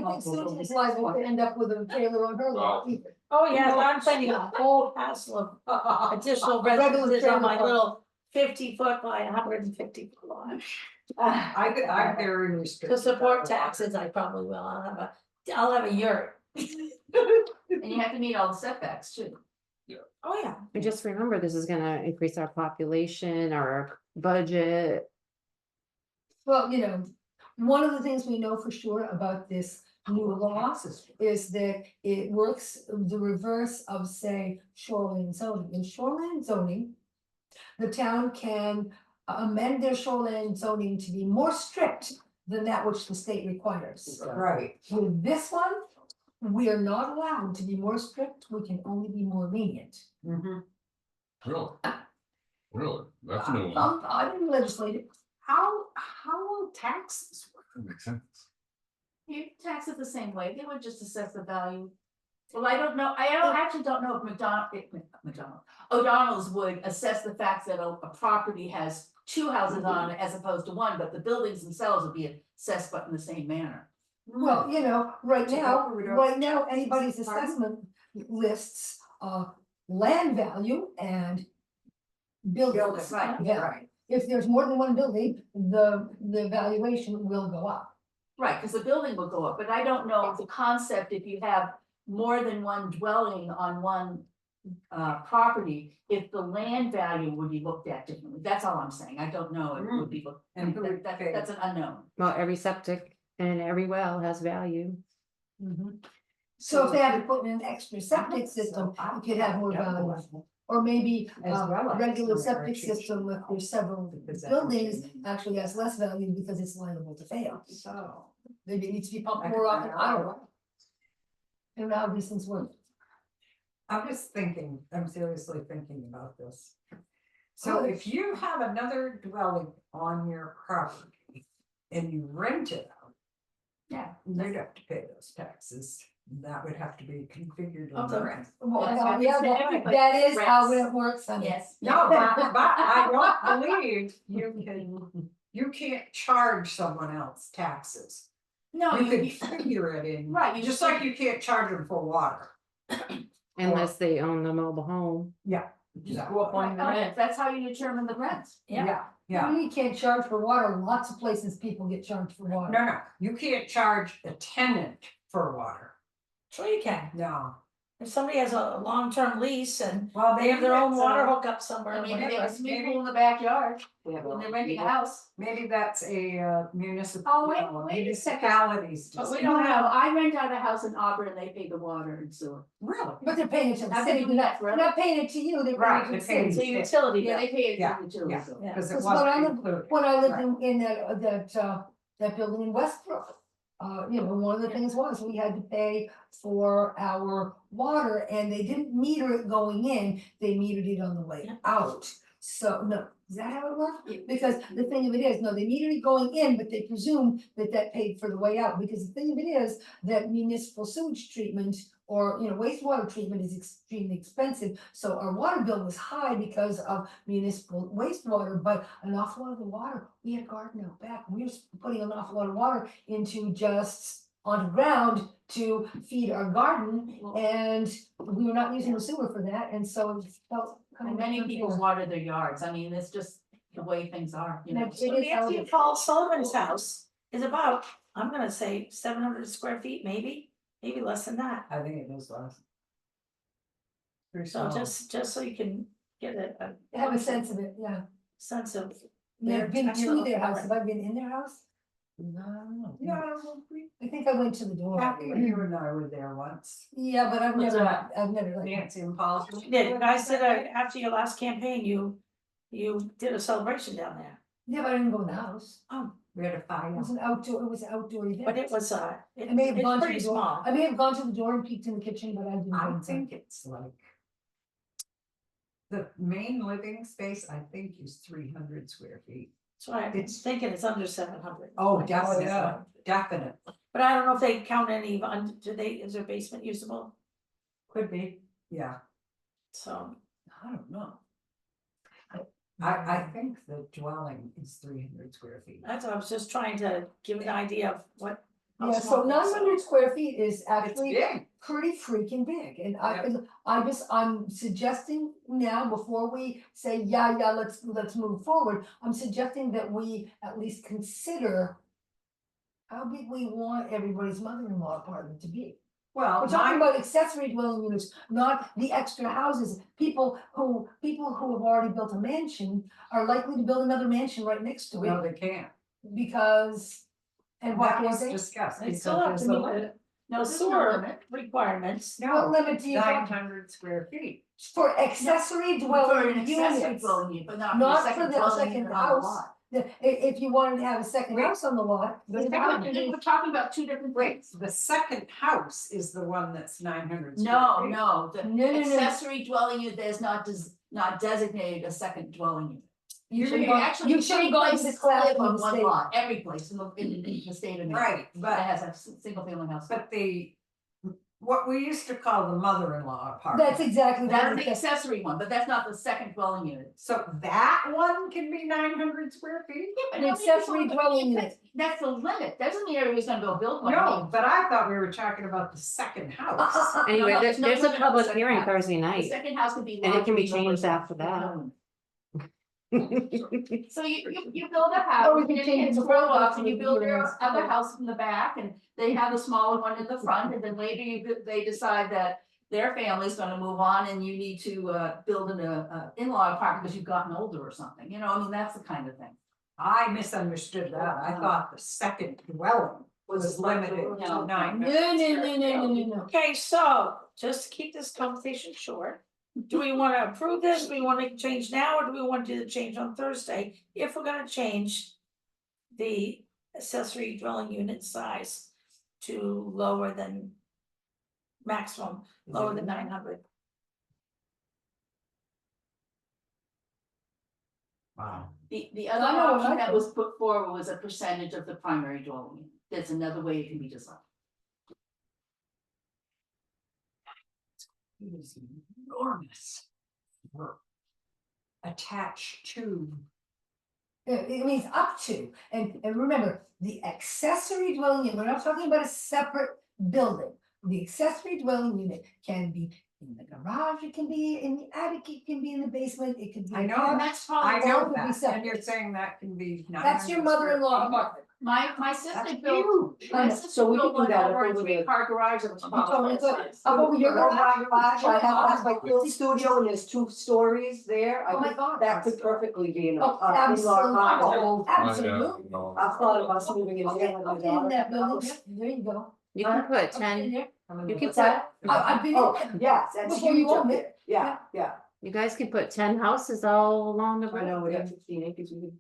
Speaker 3: think Susan's liable to end up with a trailer on her lot either.
Speaker 1: Oh, yeah, I'm finding a whole hassle of additional residences on my little 50 foot by 150 foot lot.
Speaker 7: I'm very restricted.
Speaker 1: To support taxes, I probably will, I'll have a yurt.
Speaker 6: And you have to meet all the setbacks too.
Speaker 1: Oh, yeah.
Speaker 2: And just remember, this is gonna increase our population, our budget.
Speaker 3: Well, one of the things we know for sure about this new law is that it works the reverse of, say, shoreline zoning. In shoreline zoning, the town can amend their shoreline zoning to be more strict than that which the state requires.
Speaker 7: Right.
Speaker 3: With this one, we are not allowed to be more strict, we can only be more lenient.
Speaker 7: Mhm.
Speaker 4: Really, that's a new one.
Speaker 3: I didn't legislate it.
Speaker 7: How will taxes work?
Speaker 4: That makes sense.
Speaker 6: You tax it the same way, they would just assess the value. Well, I don't know, actually don't know if O'Donnell's would assess the fact that a property has two houses on it as opposed to one, but the buildings themselves would be assessed but in the same manner.
Speaker 3: Well, right
Speaker 7: So
Speaker 3: now,
Speaker 7: we don't-
Speaker 3: anybody's assessment lists, land value and buildings.
Speaker 6: Right,
Speaker 3: value. If there's more than one building, the valuation will go up.
Speaker 6: right, because the building will go up, but I don't know the concept, if you have more than one dwelling on one property, if the land value would be looked at differently, that's all I'm saying, I don't know, it would be looked,
Speaker 7: And who would pay?
Speaker 6: that's an unknown.
Speaker 2: Well, every septic and every well has value.
Speaker 3: So if they had to put in an extra septic system,
Speaker 7: So I-
Speaker 3: you could have more value. Or maybe
Speaker 7: As well
Speaker 3: a
Speaker 7: as
Speaker 3: regular
Speaker 7: some
Speaker 3: septic
Speaker 7: irrigation.
Speaker 3: system with there's several
Speaker 7: Because that
Speaker 3: buildings
Speaker 7: would be-
Speaker 3: actually has less value because it's liable to fail.
Speaker 7: So.
Speaker 3: Maybe it needs to be pumped
Speaker 7: I
Speaker 3: more
Speaker 7: could
Speaker 3: often,
Speaker 7: find
Speaker 3: I
Speaker 7: out.
Speaker 3: don't know. I don't know how these things work.
Speaker 7: I'm just thinking, I'm seriously thinking about this.
Speaker 3: Oh.
Speaker 7: So if you have another dwelling on your property and you rent it out,
Speaker 6: Yeah.
Speaker 7: you'd have to pay those taxes. That would have to be configured
Speaker 1: Of
Speaker 7: in
Speaker 1: the
Speaker 7: the rent.
Speaker 3: Well,
Speaker 6: That's
Speaker 3: yeah,
Speaker 6: what we said,
Speaker 3: that
Speaker 6: everybody
Speaker 3: that is how
Speaker 6: rents.
Speaker 3: it works, honey.
Speaker 6: Yes.
Speaker 7: No, but I don't believe you can't charge someone else taxes.
Speaker 6: No,
Speaker 7: You could
Speaker 6: you,
Speaker 7: figure it in.
Speaker 6: Right, you
Speaker 7: Just
Speaker 6: just-
Speaker 7: like you can't charge them for water.
Speaker 2: Unless they own the mobile home.
Speaker 7: Just
Speaker 6: go up on the rent, that's how you determine the rent.
Speaker 1: Yeah.
Speaker 7: Yeah.
Speaker 3: You can't charge for water, lots of places people get charged for water.
Speaker 7: No, you can't charge a tenant for water.
Speaker 1: Sure you can.
Speaker 7: No.
Speaker 1: If somebody has a long-term lease and
Speaker 7: Well,
Speaker 1: they have their own
Speaker 7: that's,
Speaker 1: water hookup somewhere,
Speaker 6: I
Speaker 1: or
Speaker 6: mean, they have a
Speaker 1: whatever.
Speaker 6: swimming pool in the backyard, when they're renting a house.
Speaker 7: Maybe that's a municipal.
Speaker 6: Oh, wait a second.
Speaker 7: Municipalities.
Speaker 1: But we
Speaker 6: No,
Speaker 1: don't have-
Speaker 6: I rent out a house in Auburn and they pay the water and sewer.
Speaker 7: Really?
Speaker 3: But they're paying it to the
Speaker 6: I've
Speaker 3: city,
Speaker 6: been doing that
Speaker 3: they're
Speaker 6: forever.
Speaker 3: not paying it to you, they're
Speaker 7: Right,
Speaker 3: paying it to the
Speaker 7: they're paying
Speaker 3: city.
Speaker 1: It's a utility
Speaker 6: Yeah,
Speaker 1: bill.
Speaker 6: they pay it
Speaker 7: Yeah,
Speaker 6: to the utilities.
Speaker 7: yeah.
Speaker 6: bill.
Speaker 1: Yeah.
Speaker 7: Because it
Speaker 3: Because when I
Speaker 7: wasn't
Speaker 3: lived,
Speaker 7: included.
Speaker 3: when I lived in that building in Westbrook, one of the things was we had to pay for our water and they didn't meter it going in, they metered it on the way out. So, no, is that how it worked? Because the thing of it is, no, they metered it going in, but they presume that paid for the way out, because the thing of it is that municipal sewage treatment or, wastewater treatment is extremely expensive. So our water bill was high because of municipal wastewater, but an awful lot of the water, we had a garden out back. We were putting an awful lot of water into just on the ground to feed our garden, and we were not using the sewer for that, and so it felt kind
Speaker 6: And
Speaker 3: of.
Speaker 6: many people water their yards, I mean, it's just the way things are, you know.
Speaker 3: It
Speaker 1: So
Speaker 3: is how
Speaker 1: Nancy
Speaker 3: it is.
Speaker 1: Paul Sullivan's house is about, I'm gonna say 700 square feet, maybe less than that.
Speaker 7: I think it is less. Pretty
Speaker 1: So
Speaker 7: small.
Speaker 1: just so you can get a
Speaker 3: Have a sense of it, yeah.
Speaker 1: sense of.
Speaker 3: Yeah, I've been to
Speaker 1: They're-
Speaker 3: their house, have I been in their house?
Speaker 7: No.
Speaker 3: I think I went to the door.
Speaker 7: You and I were there once.
Speaker 3: Yeah, but I've
Speaker 6: What's
Speaker 3: never,
Speaker 6: that?
Speaker 3: I've never like.
Speaker 7: Nancy and Paul.
Speaker 1: You did, and I said, after your last campaign, you did a celebration down there.
Speaker 3: Yeah, but I didn't go in the house.
Speaker 1: Oh,
Speaker 7: We had a fire.
Speaker 3: It was an outdoor event.
Speaker 1: but it was,
Speaker 3: I may have
Speaker 1: it's
Speaker 3: gone to
Speaker 1: pretty
Speaker 3: the door,
Speaker 1: small.
Speaker 3: I may have gone to the door and peeked in the kitchen, but I didn't. go
Speaker 7: I
Speaker 3: inside.
Speaker 7: think it's like. The main living space, I think, is 300 square feet.
Speaker 1: So I'm
Speaker 7: It's-
Speaker 1: thinking it's under 700.
Speaker 7: Oh, definitely,
Speaker 3: yeah.
Speaker 7: definite,
Speaker 1: But I don't know if they count any, is their basement usable?
Speaker 7: could be, yeah,
Speaker 1: So,
Speaker 7: I don't know. I think the dwelling is 300 square feet.
Speaker 1: that's what I was just trying to give an idea of what. how
Speaker 3: Yeah,
Speaker 1: small
Speaker 3: so
Speaker 1: it is.
Speaker 3: 900 square feet is
Speaker 7: It's
Speaker 3: actually
Speaker 7: big,
Speaker 3: pretty freaking big, and I'm suggesting now, before we say, yeah, let's move forward, I'm suggesting that we at least consider how big we want everybody's mother-in-law apartment to be.
Speaker 7: Well,
Speaker 3: We're talking about accessory dwelling units, not the extra houses. People who have already built a mansion are likely to build another mansion right next to
Speaker 7: no,
Speaker 3: it,
Speaker 7: they can't.
Speaker 3: because. And why
Speaker 7: That
Speaker 3: can't
Speaker 7: was
Speaker 3: they?
Speaker 7: discussed.
Speaker 1: They still
Speaker 7: because
Speaker 1: have to
Speaker 7: there's a
Speaker 1: meet
Speaker 7: limit.
Speaker 1: the
Speaker 6: No, there's no
Speaker 1: sewer
Speaker 6: limit.
Speaker 1: requirements.
Speaker 3: What
Speaker 7: No,
Speaker 3: limit
Speaker 7: it's
Speaker 3: do you have?
Speaker 7: 900 square feet.
Speaker 3: For accessory
Speaker 6: For an
Speaker 3: dwelling
Speaker 6: accessory
Speaker 3: units.
Speaker 6: dwelling unit, but not
Speaker 3: Not
Speaker 6: for a
Speaker 3: for
Speaker 6: second
Speaker 3: the
Speaker 6: dwelling
Speaker 3: second
Speaker 6: unit on the
Speaker 3: house.
Speaker 6: lot.
Speaker 3: If you wanted to have a second
Speaker 7: Wait.
Speaker 3: house on the lot.
Speaker 7: The
Speaker 3: then
Speaker 7: second-
Speaker 3: that would be-
Speaker 6: We're talking about two different
Speaker 7: Wait,
Speaker 6: things.
Speaker 7: the second house is the one that's 900 square
Speaker 6: No,
Speaker 7: feet.
Speaker 6: no, the
Speaker 3: No, no, no.
Speaker 6: accessory dwelling unit that is not designated a second dwelling unit.
Speaker 3: You should
Speaker 6: You're
Speaker 3: go,
Speaker 6: actually
Speaker 3: you should
Speaker 6: three
Speaker 3: have gone to
Speaker 6: places
Speaker 3: this
Speaker 6: to live
Speaker 3: class in
Speaker 6: on
Speaker 3: the
Speaker 6: one
Speaker 3: state.
Speaker 6: lot, every place in the state of Maine.
Speaker 7: Right,
Speaker 6: That
Speaker 7: but,
Speaker 6: has a single family house.
Speaker 7: but what we used to call the mother-in-law apartment.
Speaker 3: That's exactly.
Speaker 6: That's
Speaker 3: what
Speaker 6: the
Speaker 3: it says.
Speaker 6: accessory one, but that's not the second dwelling unit.
Speaker 7: So that one can be 900 square feet?
Speaker 6: Yeah, but
Speaker 3: An
Speaker 6: how many
Speaker 3: accessory
Speaker 6: people-
Speaker 3: dwelling unit.
Speaker 6: That's the limit, doesn't mean everybody's gonna go build one. I
Speaker 7: No,
Speaker 6: mean,
Speaker 7: but I thought we were talking about the second house.
Speaker 2: Anyway,
Speaker 6: no,
Speaker 2: there's
Speaker 6: no
Speaker 2: a
Speaker 6: limit on the
Speaker 2: public
Speaker 6: second
Speaker 2: hearing
Speaker 6: house.
Speaker 2: Thursday
Speaker 6: The
Speaker 2: night.
Speaker 6: second house can be.
Speaker 2: And it
Speaker 6: larger
Speaker 2: can be
Speaker 6: than the
Speaker 2: changed
Speaker 6: first house.
Speaker 2: after that.
Speaker 6: So you build a house,
Speaker 3: Or we
Speaker 6: and
Speaker 3: can
Speaker 6: it
Speaker 3: change
Speaker 6: hits
Speaker 3: the
Speaker 6: a road
Speaker 3: bylaws
Speaker 6: off, and you
Speaker 3: to
Speaker 6: build
Speaker 3: the
Speaker 6: your
Speaker 3: hearings.
Speaker 6: other house in the back, and they have a smaller one in the front, and then later they decide that their family's gonna move on, and you need to build an in-law apartment because you've gotten older or something, you know, I mean, that's the kind of thing.
Speaker 7: I misunderstood that. I thought the second dwelling was limited
Speaker 6: No.
Speaker 7: to 900.
Speaker 3: No.
Speaker 1: Okay, so just to keep this conversation short, do we wanna approve this? Do we wanna change now, or do we wanna do the change on Thursday? If we're gonna change the accessory dwelling unit size to lower than maximum, lower than 900.
Speaker 7: Wow.
Speaker 6: The other
Speaker 3: I know what
Speaker 6: option
Speaker 3: I
Speaker 6: that
Speaker 3: do.
Speaker 6: was put forward was a percentage of the primary dwelling unit, that's another way it can be designed.
Speaker 7: It is enormous work attached to.
Speaker 3: It means up to, and remember, the accessory dwelling unit, we're not talking about a separate building. The accessory dwelling unit can be in the garage, it can be in the attic, it can be in the basement, it could be.
Speaker 7: I
Speaker 3: a
Speaker 7: know
Speaker 3: cabin.
Speaker 6: That's
Speaker 7: I
Speaker 6: probably,
Speaker 7: know
Speaker 3: all could be
Speaker 7: that,
Speaker 3: separate.
Speaker 7: and you're saying that can be 900.
Speaker 3: That's your mother-in-law apartment.
Speaker 6: my sister
Speaker 7: That's
Speaker 6: built,
Speaker 7: huge.
Speaker 6: my
Speaker 3: I know.
Speaker 6: sister
Speaker 5: So we
Speaker 6: built
Speaker 5: could do
Speaker 6: one
Speaker 5: that
Speaker 6: over
Speaker 5: if
Speaker 6: a
Speaker 5: we were-
Speaker 6: three-car garage that was about
Speaker 3: Totally
Speaker 6: that
Speaker 3: good.
Speaker 6: size.
Speaker 3: Up over your
Speaker 5: Over
Speaker 3: garage.
Speaker 5: my garage, I have my little studio and there's 2 stories there,
Speaker 3: Oh
Speaker 5: I
Speaker 3: my
Speaker 5: think
Speaker 3: God.
Speaker 5: that could perfectly be an
Speaker 3: Oh,
Speaker 5: in-law apartment.
Speaker 3: absolutely.
Speaker 4: No.
Speaker 5: I've thought about moving in
Speaker 3: Okay,
Speaker 5: there with my
Speaker 3: I've been in that
Speaker 5: daughter.
Speaker 3: building, yeah, there you go.
Speaker 2: You can put
Speaker 3: I've been
Speaker 2: 10,
Speaker 3: there.
Speaker 2: you can
Speaker 5: What's
Speaker 2: put,
Speaker 5: that?
Speaker 3: I've been in
Speaker 5: Oh,
Speaker 3: there.
Speaker 5: yes, that's
Speaker 3: Before you
Speaker 5: huge up
Speaker 3: owned it.
Speaker 5: there, yeah,
Speaker 2: you guys can put 10 houses all along the
Speaker 5: I know, we got
Speaker 2: road.
Speaker 5: 15 acres, we could.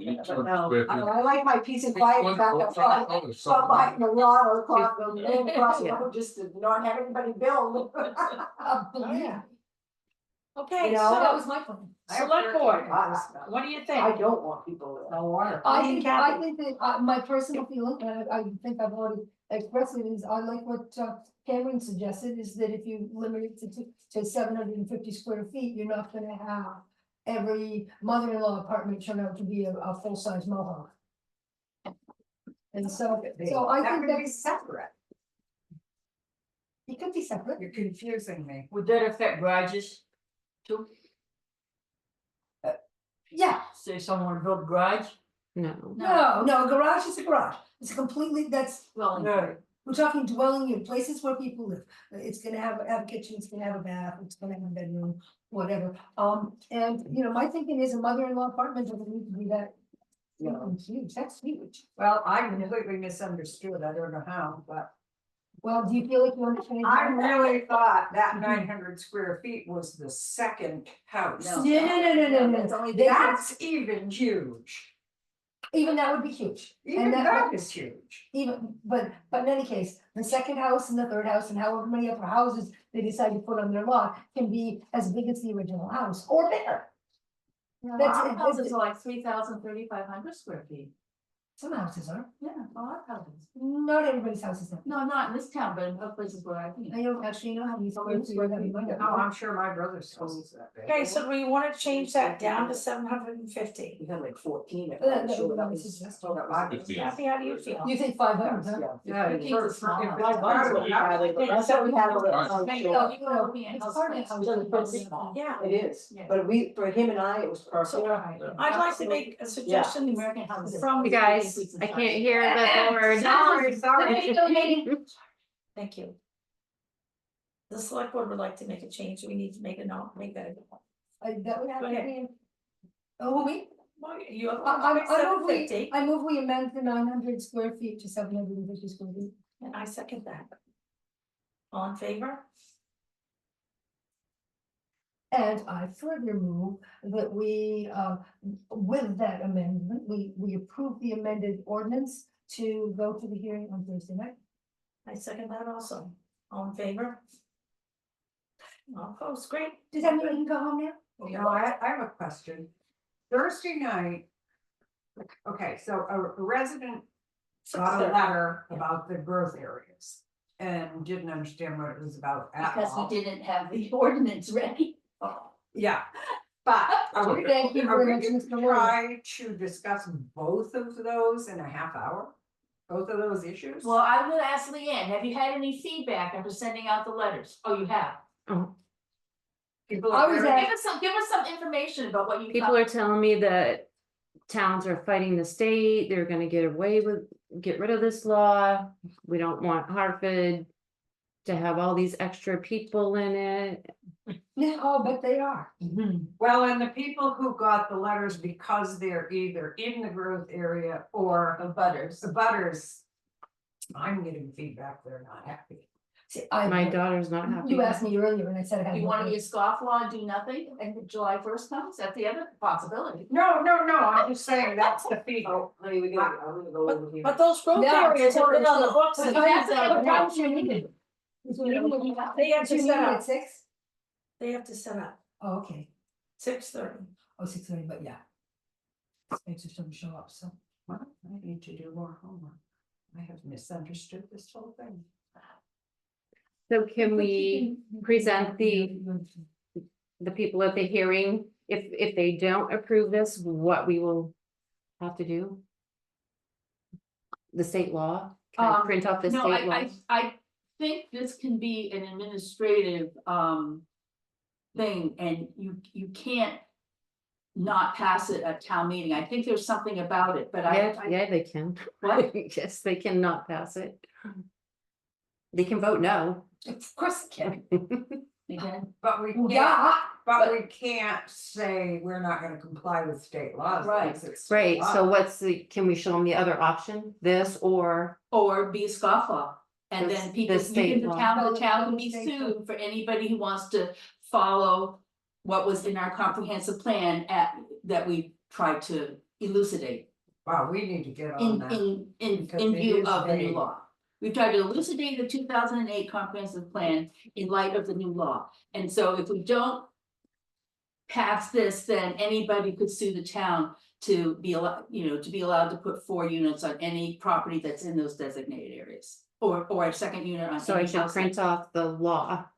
Speaker 4: Each
Speaker 5: But
Speaker 4: one
Speaker 5: no,
Speaker 4: square feet.
Speaker 5: I like my peace and quiet back up front, stop behind the lot or across the road, across the road, just to not have anybody build.
Speaker 3: Believe me.
Speaker 1: Okay,
Speaker 5: You know,
Speaker 3: So that
Speaker 1: so
Speaker 3: was my plan.
Speaker 1: select board,
Speaker 5: I-
Speaker 1: what do you
Speaker 5: I
Speaker 1: think?
Speaker 5: don't want people there.
Speaker 7: No water.
Speaker 3: I
Speaker 1: Me and
Speaker 3: think, I
Speaker 1: Kathy.
Speaker 3: think that, my personal feeling, and I think I've already expressed it, is I like what Cameron suggested, is that if you limit it to 750 square feet, you're not gonna have every mother-in-law apartment turn out to be a full-size mohawk. And so I
Speaker 7: That
Speaker 3: think
Speaker 7: could be
Speaker 3: that's,
Speaker 7: separate.
Speaker 3: it could be separate.
Speaker 7: You're confusing me.
Speaker 6: Would that affect garages too?
Speaker 3: Yeah,
Speaker 6: Say someone built garage?
Speaker 2: No,
Speaker 3: no, a garage is a garage, it's completely, that's,
Speaker 6: Well,
Speaker 3: we're talking dwelling in places where people live. It's gonna have a kitchen, it's gonna have a bath, it's gonna have a bedroom, whatever. And you know, my thinking is a mother-in-law apartment doesn't need to be that.
Speaker 5: No.
Speaker 3: Huge, that's huge.
Speaker 7: Well, I completely misunderstood. I don't know how, but
Speaker 3: Well, do you feel like you understand?
Speaker 7: I really thought that 900 square feet was the second house.
Speaker 6: No.
Speaker 3: No.
Speaker 6: It's only
Speaker 7: That's even huge.
Speaker 3: Even that would be huge.
Speaker 7: Even
Speaker 3: And
Speaker 7: that is huge.
Speaker 3: Even, but in any case, the second house and the third house and however many other houses they decide to put on their lot can be as big as the original house or bigger. That's
Speaker 6: Our
Speaker 3: it.
Speaker 6: houses are like 3,000, 3,500 square feet.
Speaker 3: Some houses are,
Speaker 6: Yeah, a lot of houses.
Speaker 3: not everybody's houses are.
Speaker 6: No, not in this town, but in other places where I think.
Speaker 3: I don't actually know how many square feet are in my.
Speaker 7: Oh, I'm sure my brother's house is that big.
Speaker 1: Okay, so we wanna change that down to 750.
Speaker 5: We had like 14. if
Speaker 3: That-
Speaker 5: I'm
Speaker 3: that
Speaker 5: sure
Speaker 3: would
Speaker 5: that
Speaker 3: be
Speaker 5: was-
Speaker 3: suggested.
Speaker 5: oh, that was-
Speaker 4: 15.
Speaker 1: Kathy, how do you feel?
Speaker 3: You think 500, huh?
Speaker 7: Yeah,
Speaker 6: I think it's a small
Speaker 7: if
Speaker 6: house.
Speaker 7: it's part of the house,
Speaker 5: That's what we had.
Speaker 6: Maybe
Speaker 3: No,
Speaker 6: you
Speaker 3: no,
Speaker 6: know, me and
Speaker 3: it's
Speaker 6: house
Speaker 3: part of the
Speaker 6: plans.
Speaker 3: house.
Speaker 5: It doesn't fit
Speaker 3: Small.
Speaker 1: Yeah,
Speaker 5: It is,
Speaker 6: Yeah.
Speaker 5: but we, for him and I, it was perfect.
Speaker 1: so I'd like to make a suggestion
Speaker 6: American houses.
Speaker 1: from
Speaker 2: You guys, I can't hear the board.
Speaker 7: Sorry.
Speaker 1: Thank you. The select board would like to make a change, we need to make a note, make that.
Speaker 3: That would have
Speaker 1: Go
Speaker 3: to
Speaker 1: ahead.
Speaker 3: be. Oh, we,
Speaker 1: Well, you have.
Speaker 3: I move
Speaker 1: 750,
Speaker 3: I move we amend the 900 square feet to 750 square feet.
Speaker 1: and I second that. All in favor?
Speaker 3: And I further move that we, with that amendment, we approve the amended ordinance to go to the hearing on Thursday night.
Speaker 1: I second that also. All in favor? All opposed, great.
Speaker 3: Does that mean we can go home now?
Speaker 7: No, I have a question. Thursday night. Okay, so a resident got a letter about the growth areas and didn't understand what it was about at
Speaker 6: Because
Speaker 7: all.
Speaker 6: he didn't have the ordinance ready.
Speaker 7: Yeah, but are we,
Speaker 3: Thank you
Speaker 7: are
Speaker 3: very
Speaker 7: we
Speaker 3: much,
Speaker 7: gonna
Speaker 3: Mr. Lawyer.
Speaker 7: try to discuss both of those in a half hour? Both of those issues?
Speaker 6: Well, I'm gonna ask Leanne, have you had any feedback after sending out the letters? Oh, you have.
Speaker 7: People
Speaker 3: I
Speaker 7: are
Speaker 3: was
Speaker 7: very-
Speaker 3: at-
Speaker 6: Give us some information about what you.
Speaker 2: People are telling me that towns are fighting the state, they're gonna get rid of this law. We don't want Hartford to have all these extra people in it.
Speaker 3: Yeah, oh, but they are.
Speaker 7: Well, and the people who got the letters because they're either in the growth area or
Speaker 6: Of butters.
Speaker 7: the butters. I'm getting feedback, they're not happy.
Speaker 3: See,
Speaker 2: My daughter's not happy.
Speaker 3: You asked me earlier and I said I had.
Speaker 6: You
Speaker 3: no
Speaker 6: wanna be
Speaker 3: idea.
Speaker 6: a scofflaw and do nothing and July 1st comes? That's the other possibility.
Speaker 7: No, I'm just saying that's the feedback.
Speaker 5: Oh, honey, I'm gonna go over here.
Speaker 1: But those growth
Speaker 3: Yeah,
Speaker 1: areas have been on the books.
Speaker 3: But
Speaker 1: and
Speaker 3: that's
Speaker 1: things
Speaker 3: what
Speaker 1: like
Speaker 3: time's
Speaker 1: that.
Speaker 3: your meeting?
Speaker 1: They have to
Speaker 3: Your
Speaker 1: set
Speaker 3: meeting
Speaker 1: up,
Speaker 3: at 6?
Speaker 1: they have to set up,
Speaker 3: Oh, okay.
Speaker 1: 6:30.
Speaker 3: Oh, 6:30, but yeah. It's just don't show up, so.
Speaker 7: Well, I need to do more homework. I have misunderstood this whole thing.
Speaker 2: So can we present the people at the hearing, if they don't approve this, what we will have to do? The state law, can I print off the
Speaker 6: No,
Speaker 2: state law?
Speaker 6: I think this can be an administrative, thing, and you can't not pass it at town meeting. I think there's something about it, but
Speaker 2: Yeah, they can.
Speaker 6: What?
Speaker 2: Yes, they cannot pass it. They can vote no.
Speaker 3: Of course it can.
Speaker 6: Again,
Speaker 7: But we can't,
Speaker 3: Yeah.
Speaker 7: but we can't say we're not gonna comply with state laws.
Speaker 6: Right.
Speaker 7: because it's state
Speaker 2: Right, so
Speaker 7: law.
Speaker 2: what's can we show them the other option, this or?
Speaker 6: or be a scofflaw. And
Speaker 2: This-
Speaker 6: then people,
Speaker 2: the state
Speaker 6: the
Speaker 2: law.
Speaker 6: town can be
Speaker 3: State law.
Speaker 6: sued for anybody who wants to follow what was in our comprehensive plan that we tried to elucidate
Speaker 7: Wow, we need to get on
Speaker 6: in,
Speaker 7: that. Because
Speaker 6: in
Speaker 7: it
Speaker 6: view
Speaker 7: is
Speaker 6: of the new
Speaker 7: vague.
Speaker 6: law. We've tried to elucidate the 2008 comprehensive plan in light of the new law. And so if we don't pass this, then anybody could sue the town to be allowed, to be allowed to put 4 units on any property that's in those designated areas. Or a second unit on
Speaker 2: So I
Speaker 6: any
Speaker 2: should
Speaker 6: house.
Speaker 2: print off the law,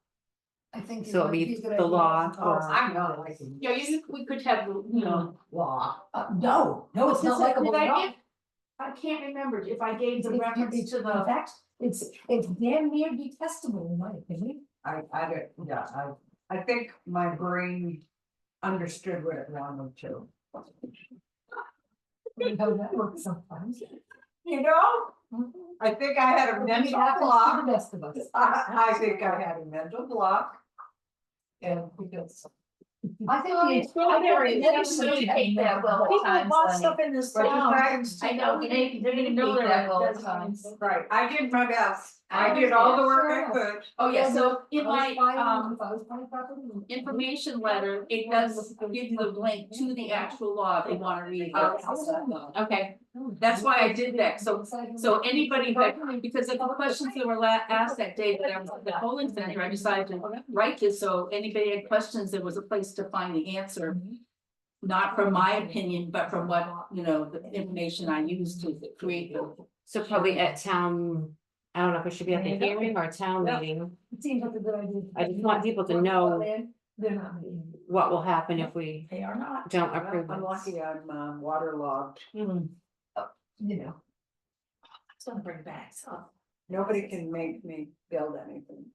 Speaker 3: I think.
Speaker 2: So it'll be the law
Speaker 7: Oh,
Speaker 2: or-
Speaker 7: I'm not liking.
Speaker 6: Yeah, we could have,
Speaker 7: Law.
Speaker 3: No, it's not likable
Speaker 6: Did
Speaker 3: at
Speaker 6: I
Speaker 3: all.
Speaker 6: give- I can't remember if I gave the
Speaker 3: It's-
Speaker 6: reference
Speaker 3: it's-
Speaker 6: to
Speaker 3: In
Speaker 6: the,
Speaker 3: fact, it's damn near detestable in my opinion.
Speaker 7: I don't, yeah, I think my brain understood what it wanted to.
Speaker 3: You know, that works sometimes.
Speaker 7: You know, I think I had a
Speaker 3: It
Speaker 7: mental
Speaker 3: happens to
Speaker 7: block.
Speaker 3: the best of us.
Speaker 7: I think I had a mental block. And because.
Speaker 3: I think.
Speaker 6: Oh,
Speaker 3: we-
Speaker 6: it's strawberry.
Speaker 3: I think
Speaker 6: They
Speaker 3: we
Speaker 6: don't
Speaker 3: should
Speaker 6: communicate that well.
Speaker 1: People
Speaker 6: Times,
Speaker 1: bought
Speaker 6: Lenny.
Speaker 1: stuff in this
Speaker 7: But you
Speaker 1: town.
Speaker 6: I know, we didn't know that all the time.
Speaker 7: Right, I did my best.
Speaker 6: I
Speaker 7: I did all the work
Speaker 3: understand.
Speaker 7: I could.
Speaker 6: Oh, yeah, so in
Speaker 3: I was
Speaker 6: my,
Speaker 3: buying- if I was buying property.
Speaker 6: information letter, it does give you the link to the actual law if you wanna read it. Okay, that's why I did that, so anybody that, because of the questions that were asked that day that I was at the polling center, I decided to write this, so anybody had questions, there was a place to find the answer. not from my opinion, but from what, you know, the information I used to create the.
Speaker 2: So probably at town, I don't know if it should be at the hearing or town
Speaker 3: Yeah.
Speaker 2: meeting,
Speaker 3: It seems like a good idea.
Speaker 2: I just want people to know
Speaker 3: They're not meeting.
Speaker 2: what will happen if we
Speaker 1: They are not.
Speaker 2: don't approve
Speaker 7: I'm
Speaker 2: it.
Speaker 7: lucky I'm waterlogged.
Speaker 3: You know.
Speaker 1: It's gonna bring back, so.
Speaker 7: Nobody can make me build anything.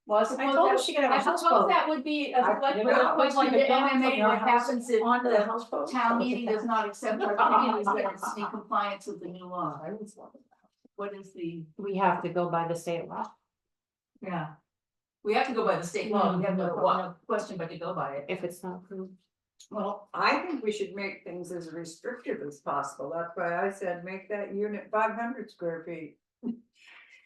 Speaker 6: Well, I
Speaker 1: I told her she could have a
Speaker 6: I
Speaker 1: houseboat.
Speaker 6: suppose that would be a
Speaker 7: I-
Speaker 6: select
Speaker 7: you
Speaker 6: board
Speaker 7: know,
Speaker 6: question to MMA, what happens if
Speaker 1: Onto the
Speaker 6: the
Speaker 1: houseboat.
Speaker 6: town meeting does not accept our opinion, is that it's in compliance with the new law. What is the,
Speaker 2: We have to go by the state law.
Speaker 6: yeah. We have to go by the state law, we have no question but to go by it.
Speaker 2: If it's not approved.
Speaker 7: Well, I think we should make things as restrictive as possible. That's why I said make that unit 500 square feet.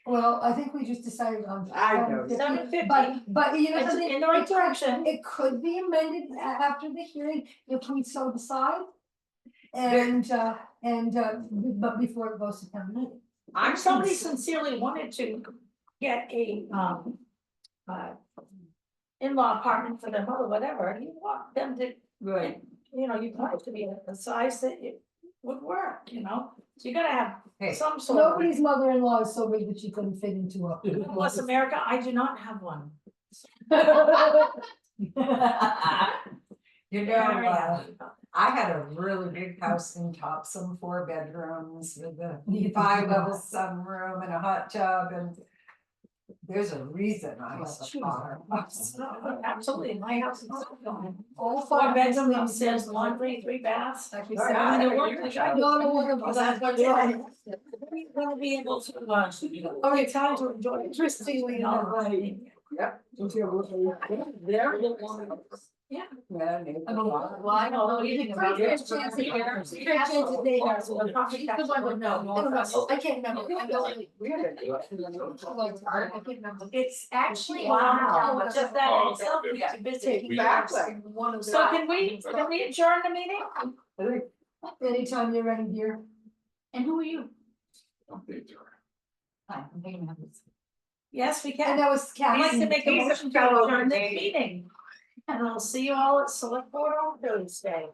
Speaker 3: Well, I think we just decided on.
Speaker 7: I know.
Speaker 1: 750.
Speaker 3: But you know,
Speaker 1: It's
Speaker 3: something,
Speaker 1: in the right direction.
Speaker 3: it could be amended after the hearing if we so decide. And, but before it goes to town meeting.
Speaker 7: I'm
Speaker 1: If somebody
Speaker 7: concerned-
Speaker 1: sincerely wanted to get a, in-law apartment for their mother, whatever, you want them to,
Speaker 7: Right.
Speaker 1: you know, you want it to be a size that it would work, you know? So you gotta
Speaker 7: Hey,
Speaker 1: have some sort of.
Speaker 3: Nobody's mother-in-law is so big that she couldn't fit into a.
Speaker 1: Bless America, I do not have one.
Speaker 7: You know, I had a really big house in Topsom, 4 bedrooms with a 5-level sunroom and a hot tub, and there's a reason I have a car.
Speaker 1: Absolutely, my house is going.
Speaker 3: All
Speaker 1: 4 bedroom,
Speaker 3: bedrooms.
Speaker 1: upstairs, laundry, 3 baths.
Speaker 3: Like we
Speaker 7: Right,
Speaker 3: said,
Speaker 7: I
Speaker 1: And
Speaker 7: know
Speaker 1: it
Speaker 7: what
Speaker 1: works.
Speaker 7: you're
Speaker 3: not a one of
Speaker 1: Well,
Speaker 3: us.
Speaker 1: that's what it is. We're gonna be able to, okay, time to enjoy.
Speaker 3: Interestingly
Speaker 1: All
Speaker 3: enough.
Speaker 1: right.
Speaker 7: Yep.
Speaker 1: There. Yeah.
Speaker 7: Yeah, neighbor.
Speaker 6: Well, I don't know anything about it.
Speaker 3: First chance that they have, so the property
Speaker 6: She's
Speaker 3: tax
Speaker 6: the one with no.
Speaker 3: I don't know, I can't remember. I know.
Speaker 7: We had a-
Speaker 3: I can't remember.
Speaker 6: It's actually.
Speaker 1: Wow,
Speaker 6: Just
Speaker 1: just that in itself keeps you busy.
Speaker 7: Exactly.
Speaker 3: One of
Speaker 1: So can we adjourn the meeting?
Speaker 3: Anytime you're ready, dear.
Speaker 6: And who are you?
Speaker 1: Hi, I'm thinking about this. Yes, we
Speaker 3: And
Speaker 1: can.
Speaker 3: that was
Speaker 1: I'd like
Speaker 3: Kathy.
Speaker 1: to make a
Speaker 7: He's a
Speaker 1: motion to
Speaker 7: fellow
Speaker 1: adjourn this
Speaker 7: Canadian.
Speaker 1: meeting. And I'll see you all at select board on Thursday.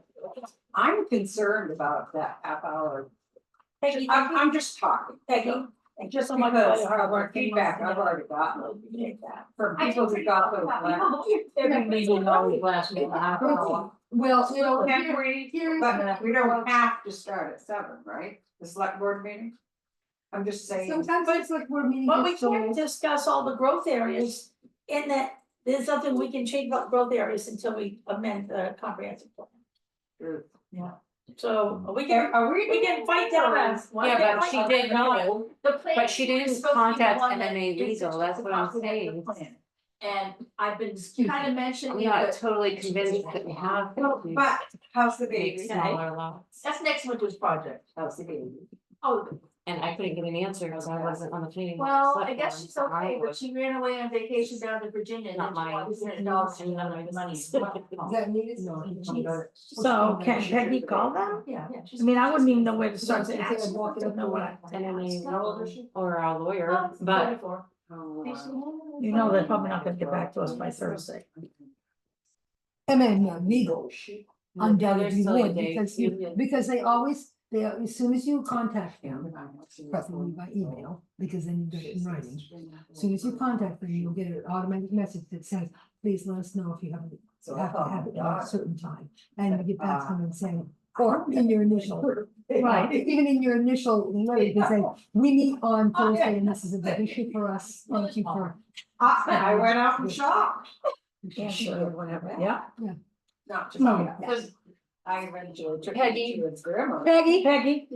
Speaker 7: I'm concerned about that half hour.
Speaker 1: Peggy,
Speaker 7: I'm just talking.
Speaker 1: Peggy, thank you so much for
Speaker 7: Because
Speaker 1: your hard work.
Speaker 7: feedback I've already gotten
Speaker 1: Appreciate that.
Speaker 7: from people who got those letters.
Speaker 2: Every meeting always lasts me a half hour.
Speaker 3: Well, you know,
Speaker 7: Can
Speaker 3: here,
Speaker 7: we,
Speaker 3: here.
Speaker 7: but we don't have to start at 7, right? The select board meeting? I'm just saying.
Speaker 3: Sometimes it's like we're meeting.
Speaker 1: But we
Speaker 3: just so-
Speaker 1: can't discuss all the growth areas in that, there's nothing we can change about growth areas until we amend the comprehensive plan. So we can, we can fight down that.
Speaker 2: Yeah, but she did know,
Speaker 6: The plan.
Speaker 2: but she didn't
Speaker 6: is supposed to be
Speaker 2: contact
Speaker 6: one that
Speaker 2: MMA
Speaker 6: is
Speaker 2: legal, that's what I'm
Speaker 6: comprehensive
Speaker 2: saying.
Speaker 6: plan. And I've been kind of mentioning
Speaker 2: I'm
Speaker 6: it,
Speaker 2: not
Speaker 6: but
Speaker 2: totally convinced that we have.
Speaker 7: No,
Speaker 2: to
Speaker 7: but how's the
Speaker 2: make
Speaker 7: baby?
Speaker 2: Smaller lots,
Speaker 6: that's next winter's project.
Speaker 7: How's the baby?
Speaker 6: Oh,
Speaker 2: and I couldn't get an answer because I wasn't on the planning. board,
Speaker 6: well,
Speaker 2: select
Speaker 6: I guess
Speaker 2: board,
Speaker 6: she's
Speaker 2: so I
Speaker 6: okay, but
Speaker 2: was-
Speaker 6: she ran away on vacation down to Virginia. and
Speaker 2: Not
Speaker 6: then she
Speaker 2: mine.
Speaker 6: wanted $100
Speaker 2: And none of my money.
Speaker 3: Is that needed?
Speaker 1: So can Peggy call them?
Speaker 6: Yeah.
Speaker 1: I mean, I wouldn't even know where to start to
Speaker 3: Instead
Speaker 1: ask.
Speaker 3: of walking up
Speaker 1: Know what I-
Speaker 2: MMA or our lawyer, but
Speaker 7: Oh, wow.
Speaker 1: You know, they're probably not gonna get back to us by Thursday.
Speaker 3: Legal undoubtedly
Speaker 2: silly,
Speaker 3: would,
Speaker 2: Dave.
Speaker 3: because they always, as soon as you contact them, preferably by email, because then you get it in writing. As soon as you contact them, you'll get an automatic message that says, please let us know if you have to have it at a certain time. And you get back to them and say, or in your initial, right, even in your initial letter, you can say, we meet on Thursday and this is a big issue for us. Thank you for.
Speaker 7: I went out and shopped.
Speaker 1: Yeah, sure, whatever, yeah.
Speaker 7: Not just,
Speaker 3: No.
Speaker 7: because I eventually took
Speaker 2: Peggy.
Speaker 7: it to its grandma.
Speaker 1: Peggy?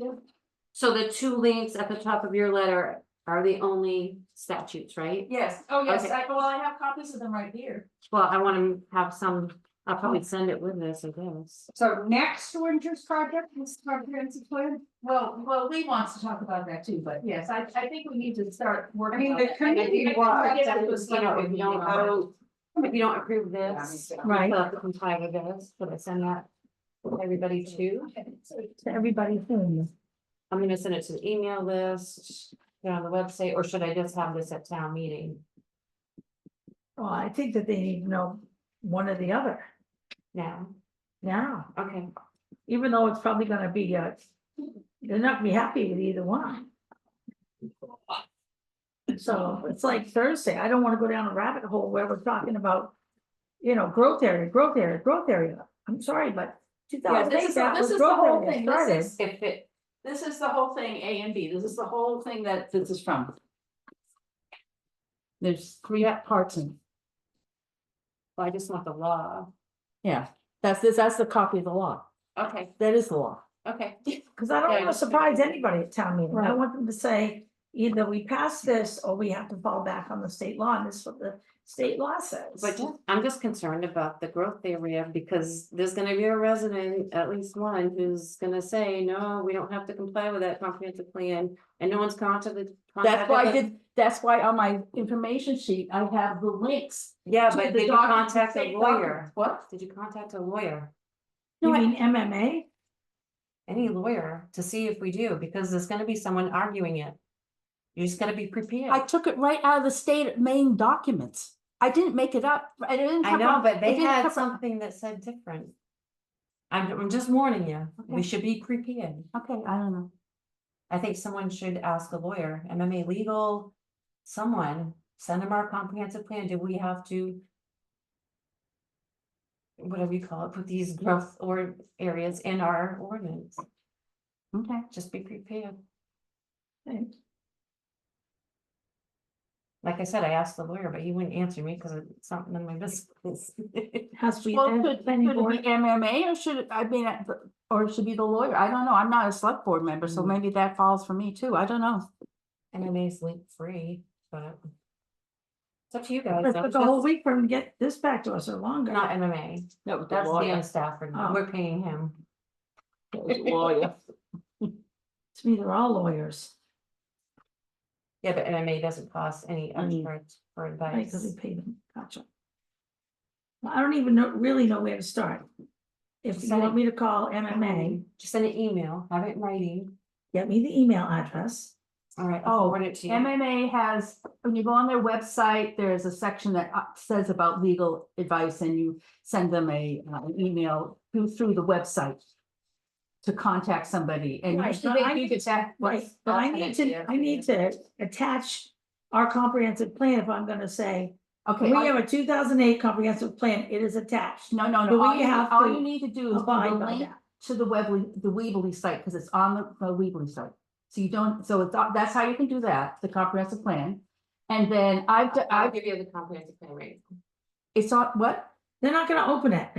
Speaker 2: so the 2 links at the top of your letter are the only statutes, right?
Speaker 6: Yes, oh, yes,
Speaker 2: Okay.
Speaker 6: I have copies of them right here.
Speaker 2: Well, I want to have some, I'll probably send it with this, I guess.
Speaker 7: So next winter's project is comprehensive plan?
Speaker 6: Well, Lee wants to talk about that too, but yes, I think we need to start working.
Speaker 7: I mean,
Speaker 6: on
Speaker 7: the
Speaker 6: that.
Speaker 7: committee
Speaker 6: I think
Speaker 7: was-
Speaker 6: we get up to a
Speaker 2: You know,
Speaker 6: select
Speaker 2: if
Speaker 6: board
Speaker 2: you
Speaker 6: meeting
Speaker 2: don't
Speaker 6: on it.
Speaker 2: vote, if you don't approve this,
Speaker 1: Right.
Speaker 2: you'll have to comply with this, but I send that to everybody too.
Speaker 1: To everybody.
Speaker 2: I'm gonna send it to the email list, put it on the website, or should I just have this at town meeting
Speaker 1: Well, I think that they need to know one or the other.
Speaker 2: now?
Speaker 1: Yeah,
Speaker 2: Okay,
Speaker 1: even though it's probably gonna be, they're not gonna be happy with either one. So it's like Thursday, I don't wanna go down a rabbit hole where we're talking about, growth area, growth area, growth area. I'm sorry, but two
Speaker 6: Yeah,
Speaker 1: thousand
Speaker 6: this
Speaker 1: eight,
Speaker 6: is,
Speaker 1: that
Speaker 6: this
Speaker 1: was
Speaker 6: is the
Speaker 1: growth
Speaker 6: whole
Speaker 1: area
Speaker 6: thing,
Speaker 1: started.
Speaker 2: if it,
Speaker 6: this is the whole thing, A and B, this is the whole thing that this is from. There's three parts in,
Speaker 2: well, I just want the law.
Speaker 6: yeah, that's the copy of the law,
Speaker 2: Okay,
Speaker 6: that is the law.
Speaker 2: okay.
Speaker 1: Cause I don't
Speaker 2: Yeah,
Speaker 1: wanna
Speaker 2: just-
Speaker 1: surprise anybody at town meeting. I
Speaker 6: Right.
Speaker 1: want them to say, either we pass this or we have to fall back on the state law, and this is what the state law says.
Speaker 2: But I'm just concerned about the growth area because there's gonna be a resident, at least one, who's gonna say, no, we don't have to comply with that comprehensive plan. And no one's contacted.
Speaker 6: That's why I
Speaker 2: them.
Speaker 6: did, that's why on my information sheet, I have the links.
Speaker 2: Yeah,
Speaker 6: to
Speaker 2: but
Speaker 6: the
Speaker 2: did you
Speaker 6: documents,
Speaker 2: contact a
Speaker 6: state
Speaker 2: lawyer?
Speaker 6: documents. What?
Speaker 2: Did you contact a lawyer?
Speaker 1: You
Speaker 6: No, I-
Speaker 1: mean MMA?
Speaker 2: Any lawyer to see if we do, because there's gonna be someone arguing it. You just gotta be
Speaker 6: I
Speaker 2: prepared.
Speaker 6: took it right out of the state main documents. I didn't make it up. I didn't.
Speaker 2: I
Speaker 6: come
Speaker 2: know,
Speaker 6: from-
Speaker 2: but
Speaker 6: it
Speaker 2: they
Speaker 6: didn't
Speaker 2: had
Speaker 6: come from-
Speaker 2: something that said different. I'm just warning you, we
Speaker 6: Okay.
Speaker 2: should be prepared.
Speaker 6: Okay, I don't know.
Speaker 2: I think someone should ask a lawyer, MMA legal, someone, send them our comprehensive plan, do we have to? Whatever you call it, put these growth or areas in our ordinance,
Speaker 6: Okay.
Speaker 2: just be prepared.
Speaker 1: Okay.
Speaker 2: Like I said, I asked the lawyer, but he wouldn't answer me because it's not none of my business.
Speaker 1: Has to be.
Speaker 6: Well,
Speaker 1: the
Speaker 6: should
Speaker 1: planning
Speaker 6: it
Speaker 1: board.
Speaker 6: be MMA or should it, I mean, or it should be the lawyer? I don't know. I'm not a select board member, so
Speaker 2: Mm.
Speaker 6: maybe that falls for me too. I don't know.
Speaker 2: MMA's link free, but. It's up to you guys.
Speaker 1: It
Speaker 2: though.
Speaker 1: took a whole
Speaker 2: That's
Speaker 1: week for him to get this back to us or longer.
Speaker 2: Not MMA,
Speaker 6: No,
Speaker 2: that's Dan Stafford,
Speaker 1: Oh.
Speaker 2: we're paying him.
Speaker 6: lawyer.
Speaker 1: To me, they're all lawyers,
Speaker 2: Yeah, but MMA doesn't cost any experts for
Speaker 1: right, because we
Speaker 2: advice.
Speaker 1: pay them, gotcha. Well, I don't even really know where to start. If you
Speaker 2: Send
Speaker 1: want
Speaker 2: it-
Speaker 1: me to call MMA,
Speaker 2: Just send an email, have it in writing,
Speaker 1: get me the email address.
Speaker 2: all right,
Speaker 6: Oh,
Speaker 2: I'll forward it to you.
Speaker 6: MMA has, when you go on their website, there's a section that says about legal advice and you send them an email through the website to contact somebody and
Speaker 1: Right,
Speaker 6: usually
Speaker 1: but I
Speaker 6: they do
Speaker 1: need-
Speaker 6: get that.
Speaker 1: Right, but
Speaker 2: I'll
Speaker 1: I
Speaker 2: send
Speaker 1: need
Speaker 2: it to you.
Speaker 1: to, I need to attach our comprehensive plan if I'm gonna say,
Speaker 6: Okay,
Speaker 1: we have a 2008 comprehensive plan, it is attached.
Speaker 6: no, no,
Speaker 1: Do
Speaker 6: no,
Speaker 1: we have
Speaker 6: all
Speaker 1: to
Speaker 6: you need to do is do
Speaker 1: abide
Speaker 6: the
Speaker 1: by
Speaker 6: link
Speaker 1: that?
Speaker 6: to the the Weebly site, because it's on the Weebly site. So you don't, so it's, that's how you can do that, the comprehensive plan. And then
Speaker 2: I'll give you the comprehensive plan rate.
Speaker 6: it's on, what?
Speaker 1: They're not gonna open it if